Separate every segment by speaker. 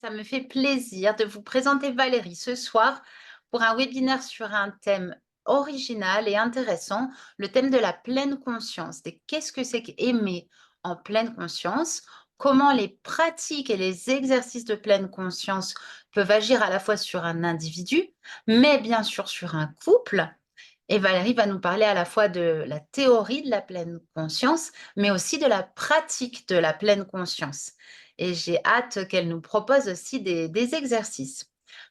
Speaker 1: Ça me fait plaisir de vous présenter Valérie ce soir pour un webinaire sur un thème original et intéressant, le thème de la pleine conscience. Et qu'est-ce que c'est qu'aimer en pleine conscience? Comment les pratiques et les exercices de pleine conscience peuvent agir à la fois sur un individu, mais bien sûr sur un couple. Et Valérie va nous parler à la fois de la théorie de la pleine conscience, mais aussi de la pratique de la pleine conscience. Et j'ai hâte qu'elle nous propose aussi des exercices.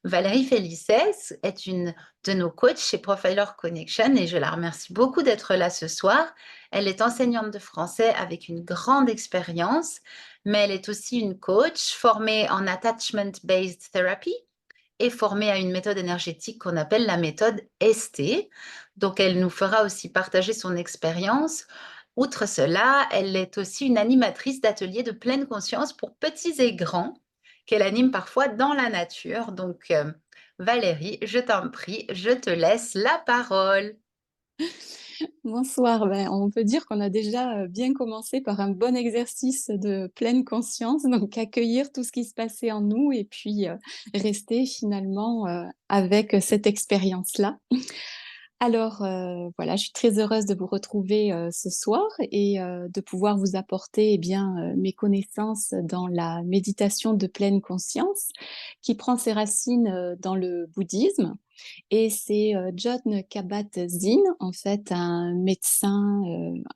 Speaker 1: Valérie Félicès est une de nos coachs chez Profiler Connection et je la remercie beaucoup d'être là ce soir. Elle est enseignante de français avec une grande expérience, mais elle est aussi une coach formée en Attachment-Based Therapy est formée à une méthode énergétique qu'on appelle la méthode ST. Donc, elle nous fera aussi partager son expérience. Outre cela, elle est aussi une animatrice d'ateliers de pleine conscience pour petits et grands qu'elle anime parfois dans la nature. Donc, Valérie, je t'en prie, je te laisse la parole.
Speaker 2: Bonsoir, on peut dire qu'on a déjà bien commencé par un bon exercice de pleine conscience, donc accueillir tout ce qui se passait en nous et puis rester finalement avec cette expérience-là. Alors voilà, je suis très heureuse de vous retrouver ce soir et de pouvoir vous apporter mes connaissances dans la méditation de pleine conscience qui prend ses racines dans le bouddhisme. Et c'est John Kabat-Zinn, en fait, un médecin,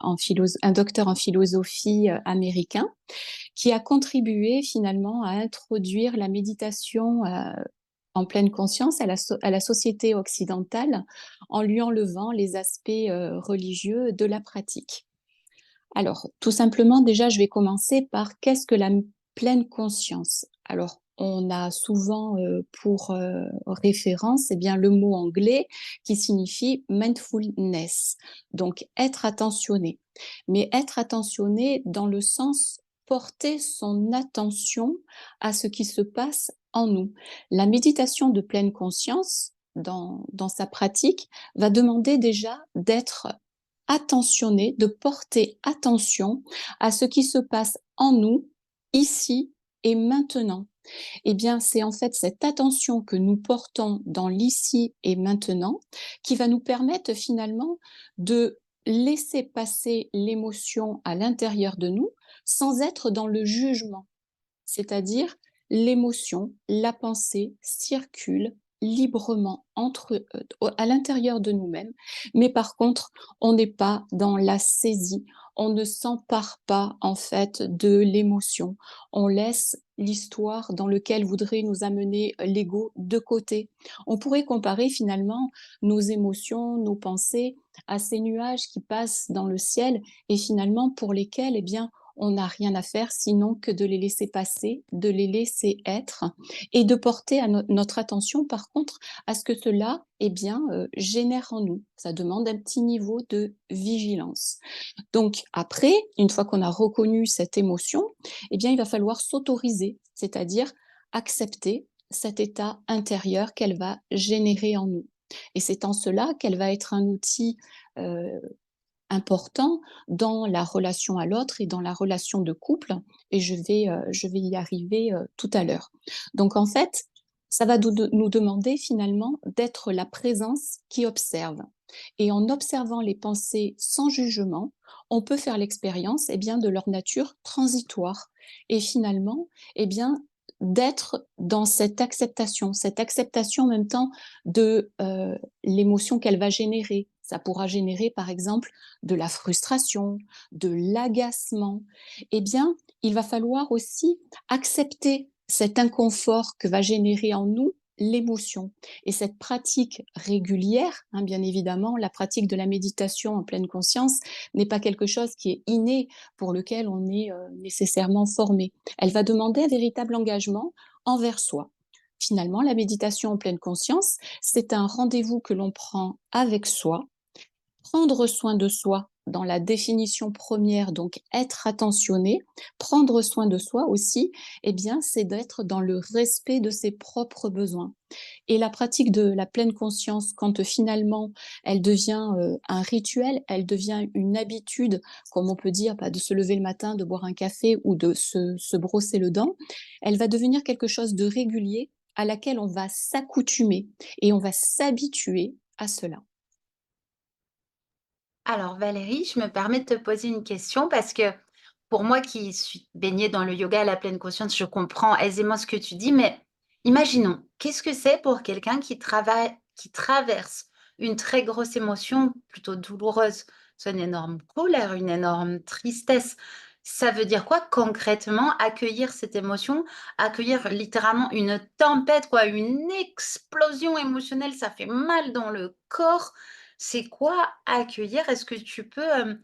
Speaker 2: un docteur en philosophie américain, qui a contribué finalement à introduire la méditation en pleine conscience à la société occidentale en lui enlevant les aspects religieux de la pratique. Alors, tout simplement, déjà, je vais commencer par qu'est-ce que la pleine conscience? Alors, on a souvent pour référence le mot anglais qui signifie mindfulness, donc être attentionné. Mais être attentionné dans le sens porter son attention à ce qui se passe en nous. La méditation de pleine conscience, dans sa pratique, va demander déjà d'être attentionner, de porter attention à ce qui se passe en nous, ici et maintenant. Eh bien, c'est en fait cette attention que nous portons dans l'ici et maintenant qui va nous permettre finalement de laisser passer l'émotion à l'intérieur de nous sans être dans le jugement. C'est-à-dire, l'émotion, la pensée circulent librement à l'intérieur de nous-mêmes, mais par contre, on n'est pas dans la saisie, on ne s'empare pas en fait de l'émotion, on laisse l'histoire dans lequel voudrait nous amener l'ego de côté. On pourrait comparer finalement nos émotions, nos pensées à ces nuages qui passent dans le ciel et finalement pour lesquels on n'a rien à faire sinon que de les laisser passer, de les laisser être et de porter notre attention par contre à ce que cela génère en nous. Ça demande un petit niveau de vigilance. Donc après, une fois qu'on a reconnu cette émotion, il va falloir s'autoriser, c'est-à-dire accepter cet état intérieur qu'elle va générer en nous. Et c'est en cela qu'elle va être un outil euh, important dans la relation à l'autre et dans la relation de couple. Et je vais y arriver tout à l'heure. Donc en fait, ça va nous demander finalement d'être la présence qui observe. Et en observant les pensées sans jugement, on peut faire l'expérience de leur nature transitoire. Et finalement, d'être dans cette acceptation en même temps de l'émotion qu'elle va générer. Ça pourra générer, par exemple, de la frustration, de l'agacement. Il va falloir aussi accepter cet inconfort que va générer en nous l'émotion. Et cette pratique régulière, bien évidemment, la pratique de la méditation en pleine conscience n'est pas quelque chose qui est inné, pour lequel on est nécessairement formé. Elle va demander un véritable engagement envers soi. Finalement, la méditation en pleine conscience, c'est un rendez-vous que l'on prend avec soi. Prendre soin de soi, dans la définition première, donc être attentionné, prendre soin de soi aussi, eh bien, c'est d'être dans le respect de ses propres besoins. Et la pratique de la pleine conscience, quand finalement elle devient un rituel, elle devient une habitude, comme on peut dire, bah, de se lever le matin, de boire un café ou de se brosser le dent, elle va devenir quelque chose de régulier à laquelle on va s'accoutumer et on va s'habituer à cela.
Speaker 1: Alors Valérie, je me permets de te poser une question parce que pour moi qui suis baignée dans le yoga à la pleine conscience, je comprends aisément ce que tu dis, mais imaginons, qu'est-ce que c'est pour quelqu'un qui traverse une très grosse émotion plutôt douloureuse? C'est une énorme colère, une énorme tristesse. Ça veut dire quoi concrètement accueillir cette émotion, accueillir littéralement une tempête, quoi, une explosion émotionnelle, ça fait mal dans le corps. C'est quoi accueillir? Est-ce que tu peux,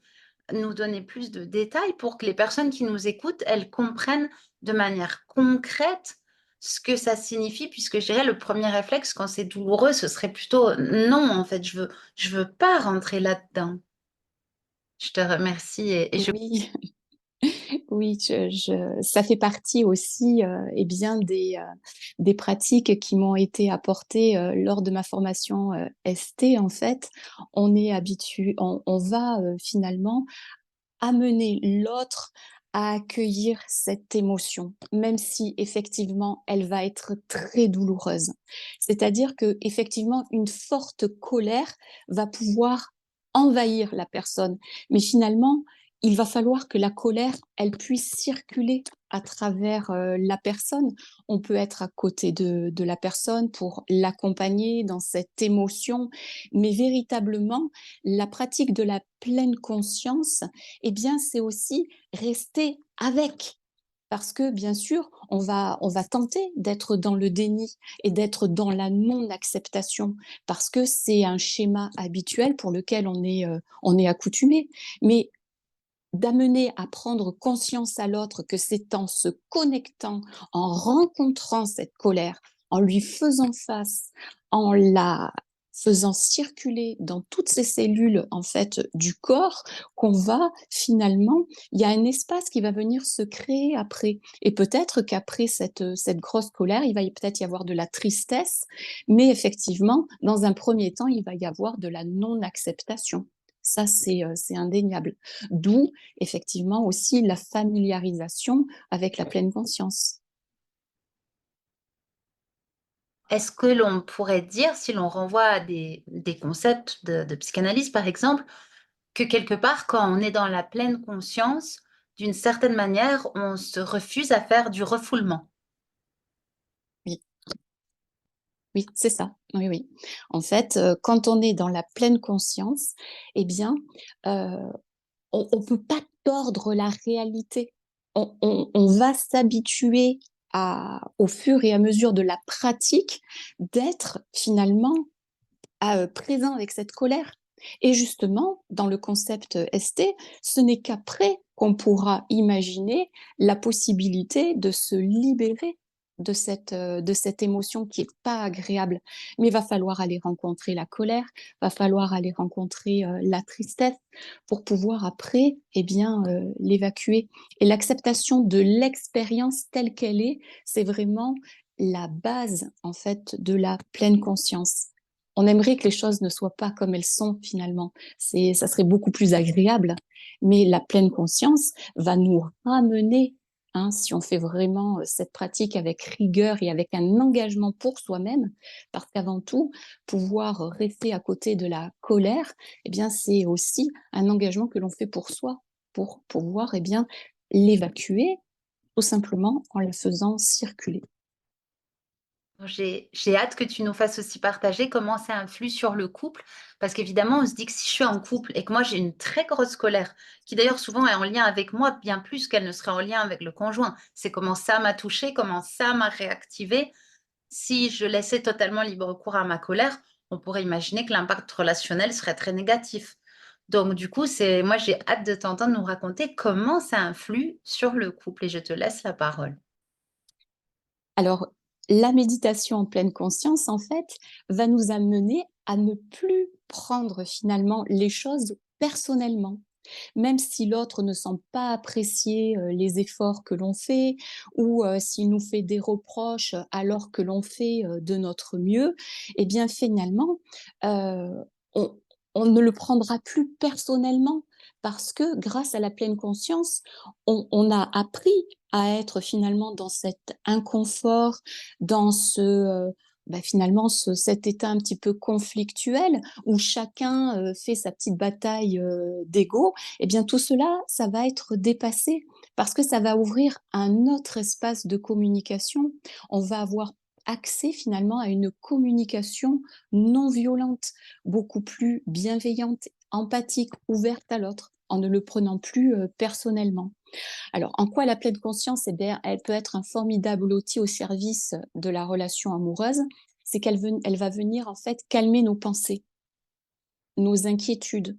Speaker 1: nous donner plus de détails pour que les personnes qui nous écoutent, elles comprennent de manière concrète ce que ça signifie? Puisque je dirais le premier réflexe quand c'est douloureux, ce serait plutôt: «Non, en fait, je veux pas rentrer là-dedans». Je te remercie et je
Speaker 2: Oui. Oui, ça fait partie aussi, eh bien des pratiques qui m'ont été apportées, lors de ma formation, ST en fait. On va, finalement amener l'autre à accueillir cette émotion, même si effectivement elle va être très douloureuse. C'est-à-dire que effectivement une forte colère va pouvoir envahir la personne, mais finalement, il va falloir que la colère, elle puisse circuler à travers, la personne. On peut être à côté de la personne pour l'accompagner dans cette émotion, mais véritablement, la pratique de la pleine conscience, eh bien, c'est aussi rester avec. Parce que bien sûr, on va tenter d'être dans le déni et d'être dans la non-acceptation parce que c'est un schéma habituel pour lequel on est accoutumé. Mais d'amener à prendre conscience à l'autre que c'est en se connectant, en rencontrant cette colère, en lui faisant face, en la faisant circuler dans toutes ces cellules en fait du corps qu'on va finalement, il y a un espace qui va venir se créer après. Et peut-être qu'après cette grosse colère, il va peut-être y avoir de la tristesse, mais effectivement, dans un premier temps, il va y avoir de la non-acceptation. Ça, c'est indéniable. D'où effectivement aussi la familiarisation avec la pleine conscience.
Speaker 1: est-ce que l'on pourrait dire, si l'on renvoie à des concepts de psychanalyse, par exemple, que quelque part, quand on est dans la pleine conscience, d'une certaine manière, on se refuse à faire du refoulement?
Speaker 2: Oui, oui, c'est ça. Oui, oui. En fait, quand on est dans la pleine conscience, eh bien, heu, on peut pas tordre la réalité. On va s'habituer au fur et à mesure de la pratique, d'être finalement présent avec cette colère. Et justement, dans le concept ST, ce n'est qu'après qu'on pourra imaginer la possibilité de se libérer de cette émotion qui est pas agréable. Mais il va falloir aller rencontrer la colère, va falloir aller rencontrer la tristesse pour pouvoir après, eh bien, l'évacuer. Et l'acceptation de l'expérience telle qu'elle est, c'est vraiment la base, en fait, de la pleine conscience. On aimerait que les choses ne soient pas comme elles sont finalement. Ça serait beaucoup plus agréable. Mais la pleine conscience va nous ramener, hein, si on fait vraiment cette pratique avec rigueur et avec un engagement pour soi-même, parce qu'avant tout, pouvoir rester à côté de la colère, eh bien, c'est aussi un engagement que l'on fait pour soi, pour pouvoir, eh bien, l'évacuer tout simplement en la faisant circuler.
Speaker 1: J'ai hâte que tu nous fasses aussi partager comment ça influe sur le couple, parce qu'évidemment, on se dit que si je suis en couple et que moi j'ai une très grosse colère, qui d'ailleurs souvent est en lien avec moi bien plus qu'elle ne serait en lien avec le conjoint, c'est comment ça m'a touchée, comment ça m'a réactivée. Si je laissais totalement libre cours à ma colère, on pourrait imaginer que l'impact relationnel serait très négatif. Donc du coup, moi j'ai hâte de t'entendre nous raconter comment ça influe sur le couple et je te laisse la parole.
Speaker 2: Alors, la méditation en pleine conscience, en fait, va nous amener à ne plus prendre finalement les choses personnellement. Même si l'autre ne semble pas apprécier, les efforts que l'on fait ou, s'il nous fait des reproches alors que l'on fait, de notre mieux, et bien finalement, heu, on on ne le prendra plus personnellement parce que grâce à la pleine conscience, on a appris à être finalement dans cet inconfort, dans finalement cet état un petit peu conflictuel où chacun, fait sa petite bataille, d'ego. Et bien tout cela, ça va être dépassé parce que ça va ouvrir un autre espace de communication. On va avoir accès finalement à une communication non violente, beaucoup plus bienveillante, empathique, ouverte à l'autre, en ne le prenant plus, personnellement. Alors, en quoi la pleine conscience, eh bien, elle peut être un formidable outil au service de la relation amoureuse? C'est elle va venir en fait calmer nos pensées, nos inquiétudes,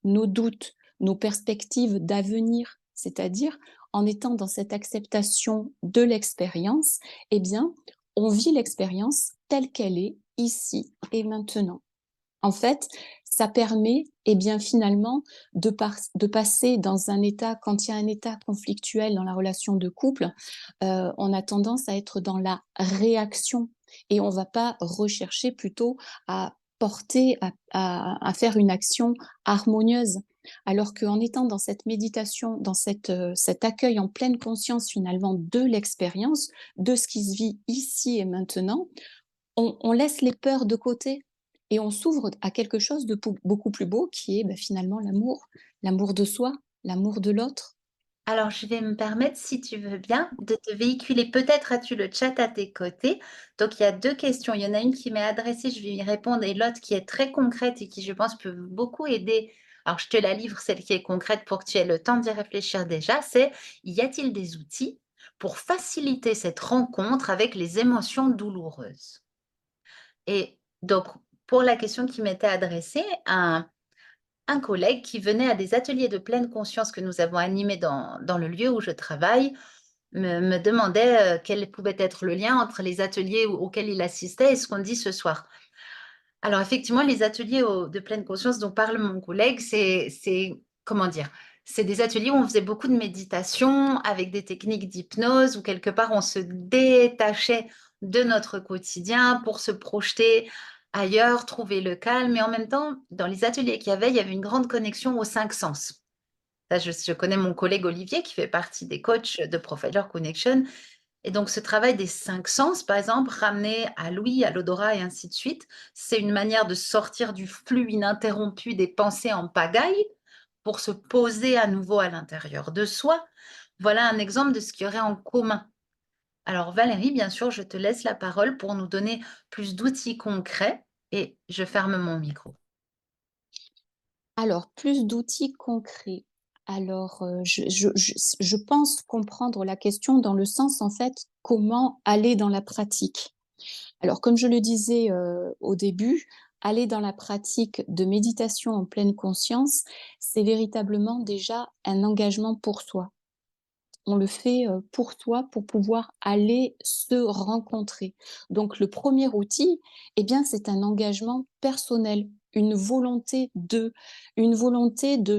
Speaker 2: nos doutes, nos perspectives d'avenir. C'est-à-dire, en étant dans cette acceptation de l'expérience, eh bien, on vit l'expérience telle qu'elle est, ici et maintenant. En fait, ça permet, eh bien, finalement, de passer dans un état quand il y a un état conflictuel dans la relation de couple, on a tendance à être dans la réaction et on va pas rechercher plutôt à porter, à faire une action harmonieuse. Alors qu'en étant dans cette méditation, dans cet accueil en pleine conscience finalement de l'expérience, de ce qui se vit ici et maintenant, on laisse les peurs de côté et on s'ouvre à quelque chose de beaucoup plus beau qui est finalement l'amour, l'amour de soi, l'amour de l'autre.
Speaker 1: Alors, je vais me permettre, si tu veux bien, de te véhiculer. Peut-être as-tu le chat à tes côtés. Donc, il y a 2 questions. Il y en a une qui m'est adressée, je vais y répondre, et l'autre qui est très concrète et qui, je pense, peut beaucoup aider. Alors, je te la livre, celle qui est concrète, pour que tu aies le temps d'y réfléchir déjà. C'est: y a-t-il des outils pour faciliter cette rencontre avec les émotions douloureuses? Et donc, pour la question qui m'était adressée, un collègue qui venait à des ateliers de pleine conscience que nous avons animés dans le lieu où je travaille me demandait, quel pouvait être le lien entre les ateliers auxquels il assistait et ce qu'on dit ce soir. Alors effectivement, les ateliers de pleine conscience dont parle mon collègue, c'est comment dire? C'est des ateliers où on faisait beaucoup de méditation avec des techniques d'hypnose, où quelque part on se détachait de notre quotidien pour se projeter ailleurs, trouver le calme, et en même temps, dans les ateliers il y avait une grande connexion aux 5 sens. Ça, je connais mon collègue Olivier qui fait partie des coachs de Profiler Connection, et donc ce travail des 5 sens, par exemple, ramener à l'ouïe, à l'odorat et ainsi de suite, c'est une manière de sortir du flux ininterrompu des pensées en pagaille pour se poser à nouveau à l'intérieur de soi. Voilà un exemple de ce qu'il y aurait en commun. Alors Valérie, bien sûr, je te laisse la parole pour nous donner plus d'outils concrets, et je ferme mon micro.
Speaker 2: Alors, plus d'outils concrets. Alors, je pense comprendre la question dans le sens, en fait, comment aller dans la pratique? Alors, comme je le disais, au début, aller dans la pratique de méditation en pleine conscience, c'est véritablement déjà un engagement pour soi. On le fait, pour soi, pour pouvoir aller se rencontrer. Donc le premier outil, eh bien, c'est un engagement personnel, une volonté de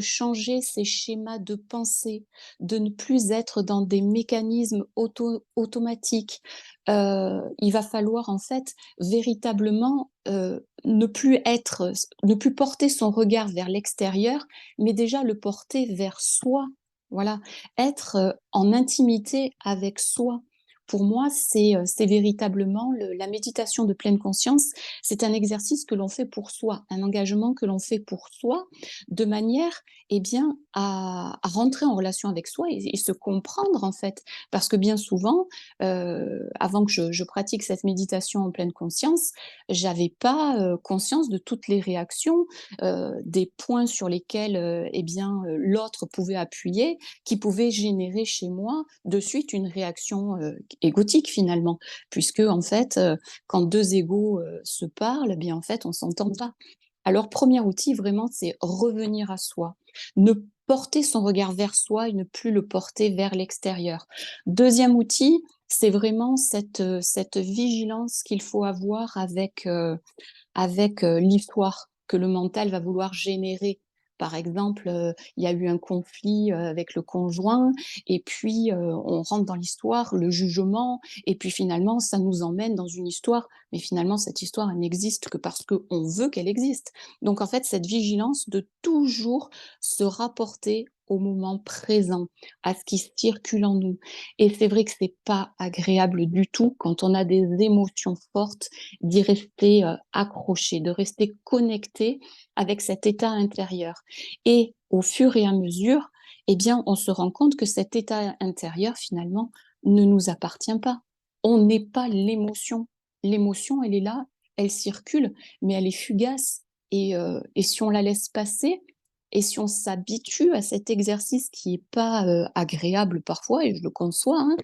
Speaker 2: changer ses schémas de pensée, de ne plus être dans des mécanismes automatiques. Il va falloir en fait véritablement, ne plus porter son regard vers l'extérieur, mais déjà le porter vers soi. Voilà, être, en intimité avec soi. Pour moi, c'est véritablement la méditation de pleine conscience. C'est un exercice que l'on fait pour soi, un engagement que l'on fait pour soi, de manière, eh bien, à rentrer en relation avec soi et se comprendre, en fait. Parce que bien souvent, avant que je pratique cette méditation en pleine conscience, j'avais pas, conscience de toutes les réactions, des points sur lesquels, eh bien, l'autre pouvait appuyer, qui pouvait générer chez moi de suite une réaction, égotique finalement. Puisque en fait, quand 2 égos, se parlent, eh bien en fait on s'entend pas. Alors premier outil vraiment, c'est revenir à soi. Ne porter son regard vers soi et ne plus le porter vers l'extérieur. Deuxième outil, c'est vraiment cette vigilance qu'il faut avoir avec, l'histoire que le mental va vouloir générer Par exemple, il y a eu un conflit, avec le conjoint et puis, on rentre dans l'histoire, le jugement et puis finalement ça nous emmène dans une histoire, mais finalement cette histoire elle n'existe que parce qu'on veut qu'elle existe. Donc en fait, cette vigilance de toujours se rapporter au moment présent, à ce qui circule en nous et c'est vrai que c'est pas agréable du tout quand on a des émotions fortes, d'y rester, accroché, de rester connecté avec cet état intérieur et au fur et à mesure, eh bien, on se rend compte que cet état intérieur, finalement, ne nous appartient pas. On n'est pas l'émotion. L'émotion, elle est là, elle circule, mais elle est fugace et si on la laisse passer et si on s'habitue à cet exercice qui est pas, agréable parfois et je le conçois, hein,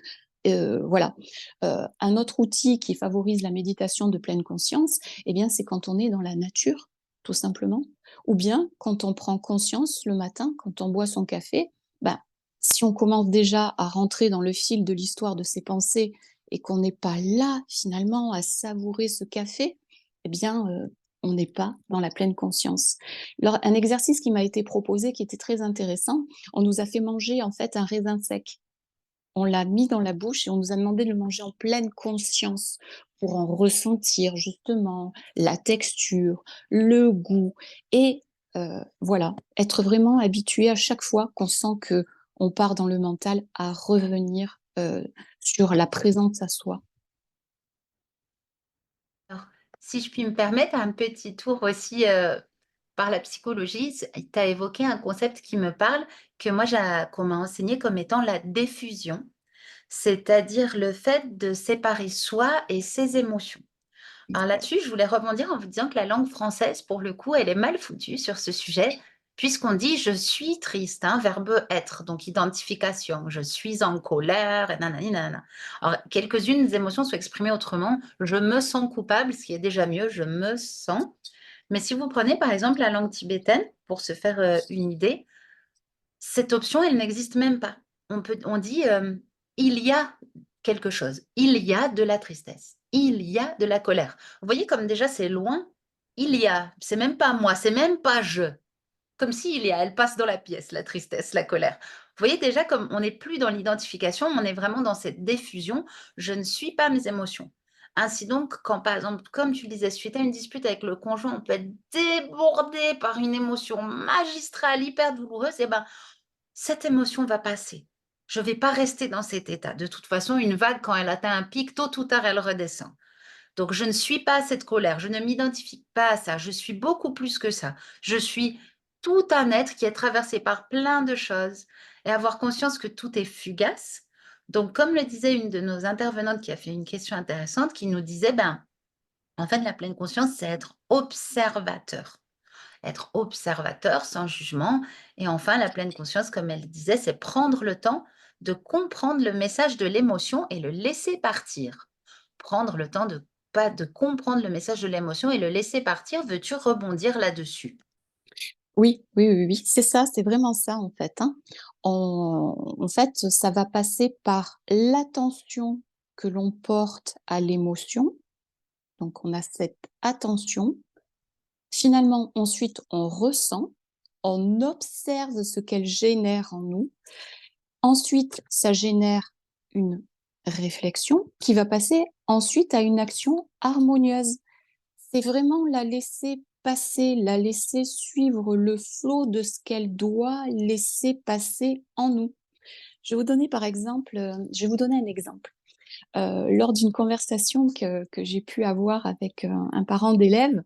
Speaker 2: voilà. Un autre outil qui favorise la méditation de pleine conscience, eh bien, c'est quand on est dans la nature, tout simplement. Ou bien quand on prend conscience le matin, quand on boit son café, bah, si on commence déjà à rentrer dans le fil de l'histoire de ses pensées et qu'on n'est pas là, finalement, à savourer ce café, eh bien, on n'est pas dans la pleine conscience. Alors, un exercice qui m'a été proposé, qui était très intéressant, on nous a fait manger, en fait, un raisin sec. On l'a mis dans la bouche et on nous a demandé de le manger en pleine conscience pour en ressentir justement la texture, le goût et voilà, être vraiment habitué à chaque fois qu'on sent que on part dans le mental à revenir, sur la présence à soi.
Speaker 1: Alors, si je puis me permettre un petit tour aussi, par la psychologie, tu as évoqué un concept qui me parle, que moi qu'on m'a enseigné comme étant la diffusion, c'est-à-dire le fait de séparer soi et ses émotions. Alors là-dessus, je voulais rebondir en vous disant que la langue française, pour le coup, elle est mal foutue sur ce sujet, puisqu'on dit: «Je suis triste», hein, verbe être, donc identification. «Je suis en colère» et nanani nanana. Alors quelques-unes des émotions sont exprimées autrement. «Je me sens coupable», ce qui est déjà mieux, «je me sens». Mais si vous prenez par exemple la langue tibétaine, pour se faire, une idée, cette option, elle n'existe même pas. On dit, «Il y a quelque chose, il y a de la tristesse, il y a de la colère». Vous voyez comme déjà c'est loin? Il y a, c'est même pas moi, c'est même pas je. Comme si il y a, elle passe dans la pièce, la tristesse, la colère. Vous voyez déjà comme on n'est plus dans l'identification, on est vraiment dans cette diffusion. Je ne suis pas mes émotions. Ainsi donc, quand par exemple, comme tu le disais, suite à une dispute avec le conjoint, on peut être débordé par une émotion magistrale, hyper douloureuse, et ben, cette émotion va passer. Je ne vais pas rester dans cet état. De toute façon, une vague, quand elle atteint un pic, tôt ou tard, elle redescend. Donc, je ne suis pas cette colère, je ne m'identifie pas à ça, je suis beaucoup plus que ça. Je suis tout un être qui est traversé par plein de choses et avoir conscience que tout est fugace. Donc, comme le disait une de nos intervenantes qui a fait une question intéressante, qui nous disait, ben, en fait, la pleine conscience, c'est être observateur. Être observateur sans jugement. Et enfin, la pleine conscience, comme elle disait, c'est prendre le temps de comprendre le message de l'émotion et le laisser partir. Prendre le temps de pas de comprendre le message de l'émotion et le laisser partir. Veux-tu rebondir là-dessus?
Speaker 2: Oui, oui, oui, oui, c'est ça, c'est vraiment ça en fait, hein. En fait, ça va passer par l'attention que l'on porte à l'émotion, donc on a cette attention. Finalement, ensuite, on ressent, on observe ce qu'elle génère en nous. Ensuite, ça génère une réflexion qui va passer ensuite à une action harmonieuse. C'est vraiment la laisser passer, la laisser suivre le flot de ce qu'elle doit laisser passer en nous. Je vais vous donner un exemple. Lors d'une conversation que j'ai pu avoir avec, un parent d'élève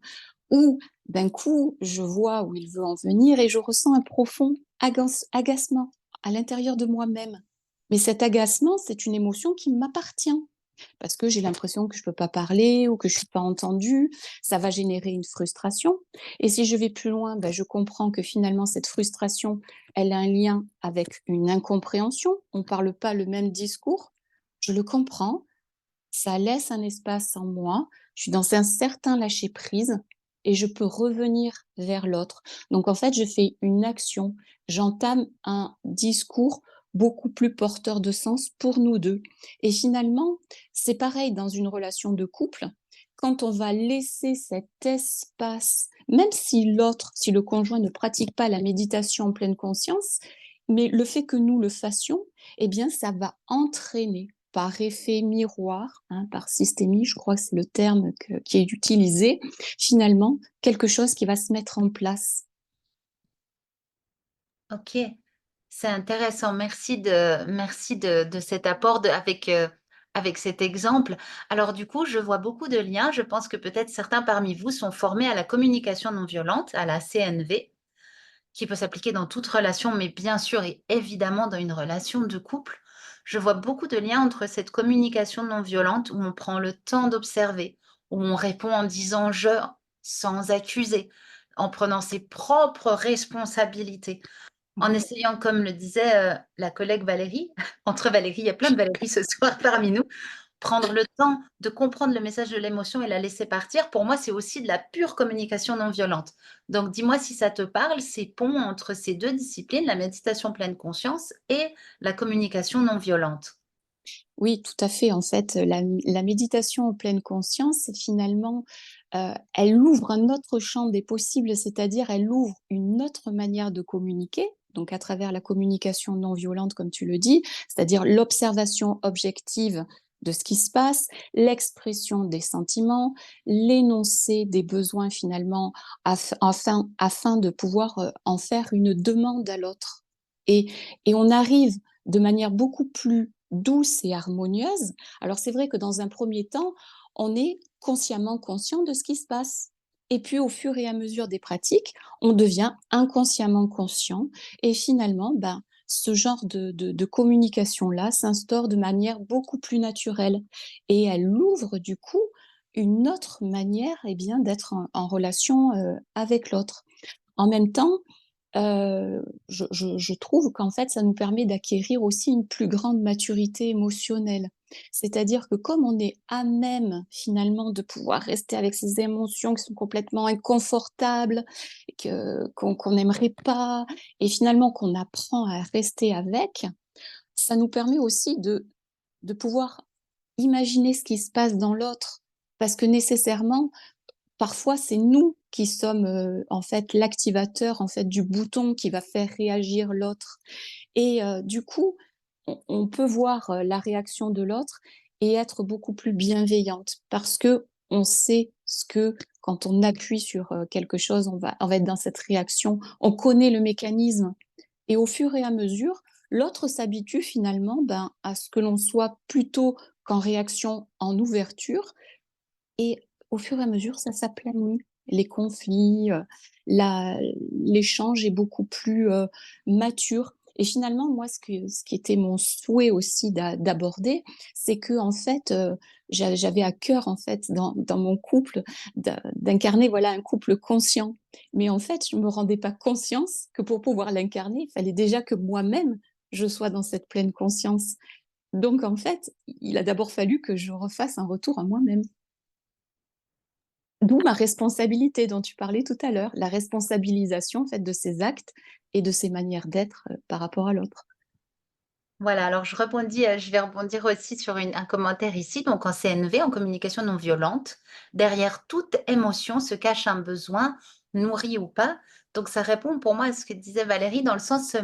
Speaker 2: où d'un coup, je vois où il veut en venir et je ressens un profond agacement à l'intérieur de moi-même. Mais cet agacement, c'est une émotion qui m'appartient parce que j'ai l'impression que je peux pas parler ou que je suis pas entendue. Ça va générer une frustration et si je vais plus loin, bah, je comprends que finalement cette frustration, elle a un lien avec une incompréhension. On parle pas le même discours. Je le comprends, ça laisse un espace en moi, je suis dans un certain lâcher prise et je peux revenir vers l'autre. Donc en fait, je fais une action, j'entame un discours beaucoup plus porteur de sens pour nous 2 et finalement, c'est pareil dans une relation de couple. quand on va laisser cet espace, même si l'autre, si le conjoint ne pratique pas la méditation en pleine conscience, mais le fait que nous le fassions, eh bien, ça va entraîner par effet miroir, hein, par systémie, je crois que c'est le terme qui est utilisé, finalement, quelque chose qui va se mettre en place.
Speaker 1: OK, c'est intéressant. Merci de cet apport avec cet exemple. Alors du coup, je vois beaucoup de liens. Je pense que peut-être certains parmi vous sont formés à la communication non violente, à la CNV, qui peut s'appliquer dans toute relation, mais bien sûr et évidemment dans une relation de couple. Je vois beaucoup de liens entre cette communication non violente où on prend le temps d'observer, où on répond en disant «je» sans accuser, en prenant ses propres responsabilités. En
Speaker 2: Mmh.
Speaker 1: essayant, comme le disait, la collègue Valérie, entre Valérie, il y a plein de Valérie ce soir parmi nous, prendre le temps de comprendre le message de l'émotion et la laisser partir, pour moi, c'est aussi de la pure communication non violente. Donc dis-moi si ça te parle, ces ponts entre ces 2 disciplines, la méditation pleine conscience et la communication non violente?
Speaker 2: Oui, tout à fait. En fait, la méditation en pleine conscience, finalement, elle ouvre un autre champ des possibles, c'est-à-dire elle ouvre une autre manière de communiquer, donc à travers la communication non violente, comme tu le dis, c'est-à-dire l'observation objective de ce qui se passe, l'expression des sentiments, l'énoncé des besoins finalement, afin de pouvoir, en faire une demande à l'autre. Et on arrive de manière beaucoup plus douce et harmonieuse. Alors c'est vrai que dans un premier temps, on est consciemment conscient de ce qui se passe. Et puis au fur et à mesure des pratiques, on devient inconsciemment conscient et finalement, ben, ce genre de communication-là s'instaure de manière beaucoup plus naturelle et elle ouvre du coup une autre manière, eh bien, d'être en relation avec l'autre. En même temps, je trouve qu'en fait, ça nous permet d'acquérir aussi une plus grande maturité émotionnelle. C'est-à-dire que comme on est à même, finalement, de pouvoir rester avec ces émotions qui sont complètement inconfortables, et qu'on n'aimerait pas et finalement qu'on apprend à rester avec, ça nous permet aussi de pouvoir imaginer ce qui se passe dans l'autre. Parce que nécessairement, parfois, c'est nous qui sommes, en fait, l'activateur, en fait, du bouton qui va faire réagir l'autre et du coup, on peut voir, la réaction de l'autre et être beaucoup plus bienveillante parce que on sait ce que quand on appuie sur, quelque chose, on va être dans cette réaction. On connaît le mécanisme et au fur et à mesure, l'autre s'habitue finalement, ben, à ce que l'on soit plutôt qu'en réaction, en ouverture et au fur et à mesure, ça s'aplanit. Les conflits, la l'échange est beaucoup plus, mature et finalement, moi, ce qui était mon souhait aussi d'aborder, c'est qu'en fait, j'avais à cœur, en fait, dans mon couple, d'incarner, voilà, un couple conscient. Mais en fait, je me rendais pas conscience que pour pouvoir l'incarner, il fallait déjà que moi-même, je sois dans cette pleine conscience. Donc en fait, il a d'abord fallu que je refasse un retour à moi-même. D'où ma responsabilité dont tu parlais tout à l'heure, la responsabilisation en fait de ses actes et de ses manières d'être, par rapport à l'autre.
Speaker 1: Voilà, alors je vais rebondir aussi sur un commentaire ici. Donc en CNV, en communication non violente, derrière toute émotion se cache un besoin, nourri ou pas. Donc ça répond pour moi à ce que disait Valérie dans le sens,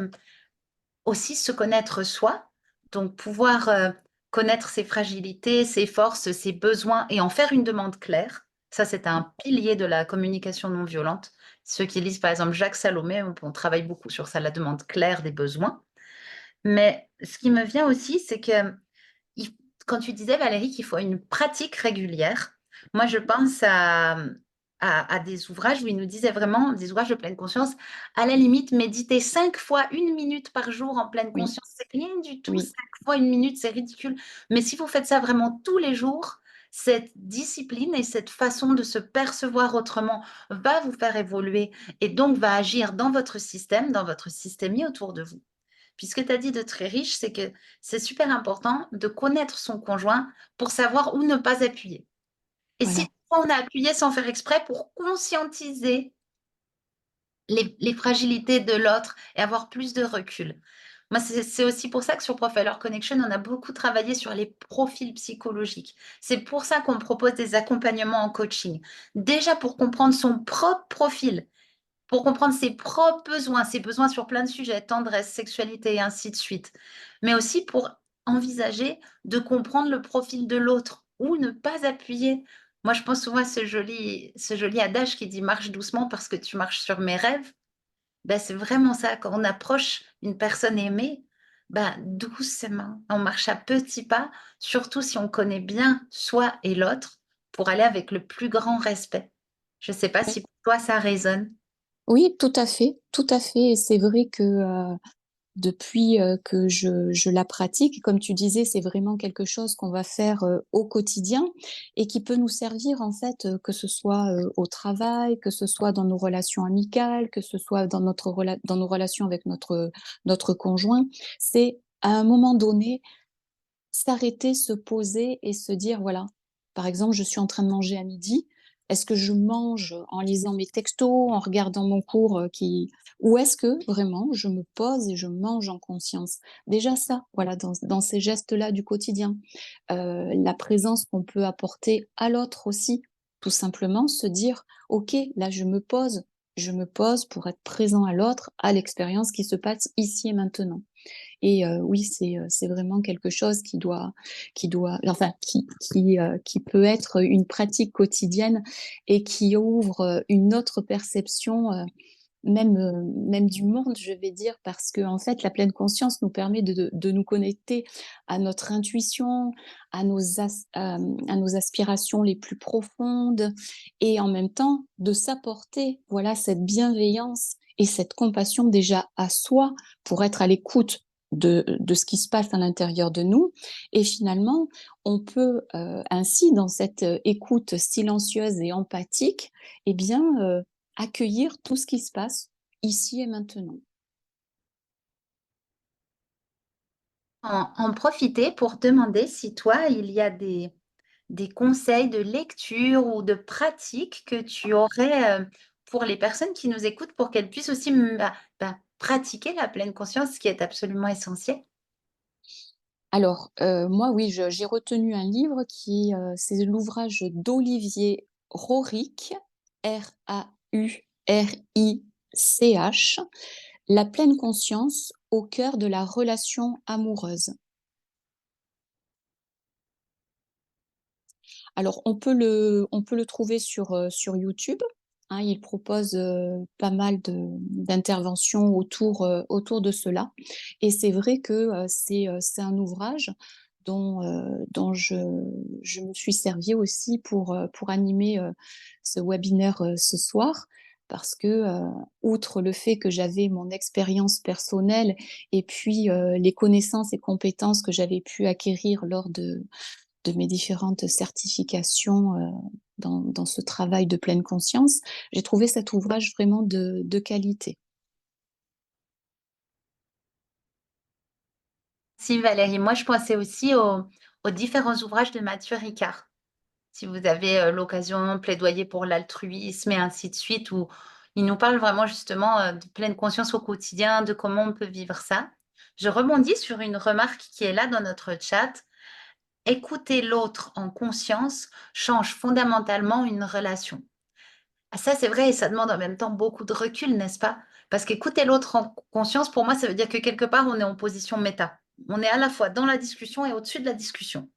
Speaker 1: aussi se connaître soi, donc pouvoir, connaître ses fragilités, ses forces, ses besoins et en faire une demande claire. Ça, c'est un pilier de la communication non violente. Ceux qui lisent par exemple Jacques Salomé, on travaille beaucoup sur ça, la demande claire des besoins. Mais ce qui me vient aussi, c'est que il quand tu disais Valérie qu'il faut une pratique régulière, moi je pense à des ouvrages où ils nous disaient vraiment des ouvrages de pleine conscience, à la limite méditer 5 fois 1 minute par jour en pleine
Speaker 2: Oui,
Speaker 1: conscience, c'est rien du tout,
Speaker 2: oui,
Speaker 1: 5 fois 1 minute, c'est ridicule. Mais si vous faites ça vraiment tous les jours, cette discipline et cette façon de se percevoir autrement va vous faire évoluer et donc va agir dans votre système, dans votre systémie autour de vous. Puis ce que tu as dit de très riche, c'est que c'est super important de connaître son conjoint pour savoir où ne pas appuyer. Et si
Speaker 2: voilà.
Speaker 1: on a appuyé sans faire exprès pour conscientiser les fragilités de l'autre et avoir plus de recul. Moi, c'est aussi pour ça que sur Profiler Connection, on a beaucoup travaillé sur les profils psychologiques. C'est pour ça qu'on propose des accompagnements en coaching. Déjà pour comprendre son propre profil, pour comprendre ses besoins sur plein de sujets, tendresse, sexualité et ainsi de suite. Mais aussi pour envisager de comprendre le profil de l'autre ou ne pas appuyer. Moi, je pense souvent à ce joli adage qui dit: «Marche doucement parce que tu marches sur mes rêves». Ben c'est vraiment ça, quand on approche une personne aimée, ben doucement, on marche à petits pas, surtout si on connaît bien soi et l'autre, pour aller avec le plus grand respect. Je ne sais pas si pour toi ça résonne?
Speaker 2: Oui, tout à fait et c'est vrai que, depuis, que je la pratique, comme tu disais, c'est vraiment quelque chose qu'on va faire, au quotidien et qui peut nous servir en fait, que ce soit, au travail, que ce soit dans nos relations amicales, que ce soit dans nos relations avec notre conjoint. C'est à un moment donné, s'arrêter, se poser et se dire: «Voilà, par exemple, je suis en train de manger à midi. Est-ce que je mange en lisant mes textos, en regardant mon cours, qui ou est-ce que vraiment je me pose et je mange en conscience?» Déjà ça, voilà, dans ces gestes-là du quotidien. La présence qu'on peut apporter à l'autre aussi. Tout simplement se dire: «OK, là je me pose pour être présent à l'autre, à l'expérience qui se passe ici et maintenant». Et oui, c'est vraiment quelque chose qui doit enfin qui peut être une pratique quotidienne et qui ouvre, une autre perception, même du monde, je vais dire, parce qu'en fait, la pleine conscience nous permet de nous connecter à notre intuition, à nos aspirations les plus profondes et en même temps de s'apporter, voilà, cette bienveillance et cette compassion déjà à soi pour être à l'écoute de ce qui se passe à l'intérieur de nous et finalement, on peut, ainsi dans cette, écoute silencieuse et empathique et bien, accueillir tout ce qui se passe ici et maintenant.
Speaker 1: En profiter pour demander si toi, il y a des conseils de lecture ou de pratiques que tu aurais, pour les personnes qui nous écoutent, pour qu'elles puissent aussi, pratiquer la pleine conscience, ce qui est absolument essentiel?
Speaker 2: Alors, moi oui, je j'ai retenu un livre c'est l'ouvrage d'Olivier Roerich, Raurich, La pleine conscience au cœur de la relation amoureuse. Alors on peut le trouver sur YouTube, hein, il propose, pas mal d'interventions autour de cela et c'est vrai que, c'est un ouvrage dont je me suis servie aussi pour animer, ce webinaire, ce soir. Parce que, outre le fait que j'avais mon expérience personnelle et puis, les connaissances et compétences que j'avais pu acquérir lors de mes différentes certifications, dans ce travail de pleine conscience, j'ai trouvé cet ouvrage vraiment de qualité.
Speaker 1: Si Valérie, moi je pensais aussi aux différents ouvrages de Mathieu Ricard. Si vous avez, l'occasion, plaidoyer pour l'altruisme et ainsi de suite, où il nous parle vraiment justement, de pleine conscience au quotidien, de comment on peut vivre ça. Je rebondis sur une remarque qui est là dans notre chat. Écouter l'autre en conscience change fondamentalement une relation. Ah ça, c'est vrai et ça demande en même temps beaucoup de recul, n'est-ce pas? Parce qu'écouter l'autre en conscience, pour moi, ça veut dire que quelque part, on est en position méta. On est à la fois dans la discussion et au-dessus de la discussion.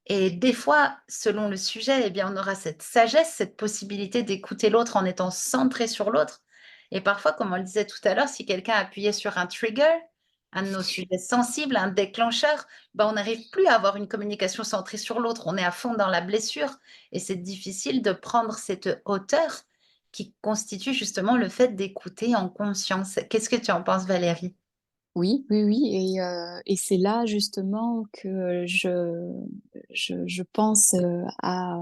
Speaker 1: Et des fois, selon le sujet, eh bien, on aura cette sagesse, cette possibilité d'écouter l'autre en étant centré sur l'autre. Et parfois, comme on le disait tout à l'heure, si quelqu'un appuyait sur un trigger, un de nos sujets sensibles, un déclencheur, ben, on n'arrive plus à avoir une communication centrée sur l'autre. On est à fond dans la blessure et c'est difficile de prendre cette hauteur qui constitue justement le fait d'écouter en conscience. Qu'est-ce que tu en penses, Valérie?
Speaker 2: Oui, oui, oui et c'est là justement que je pense, à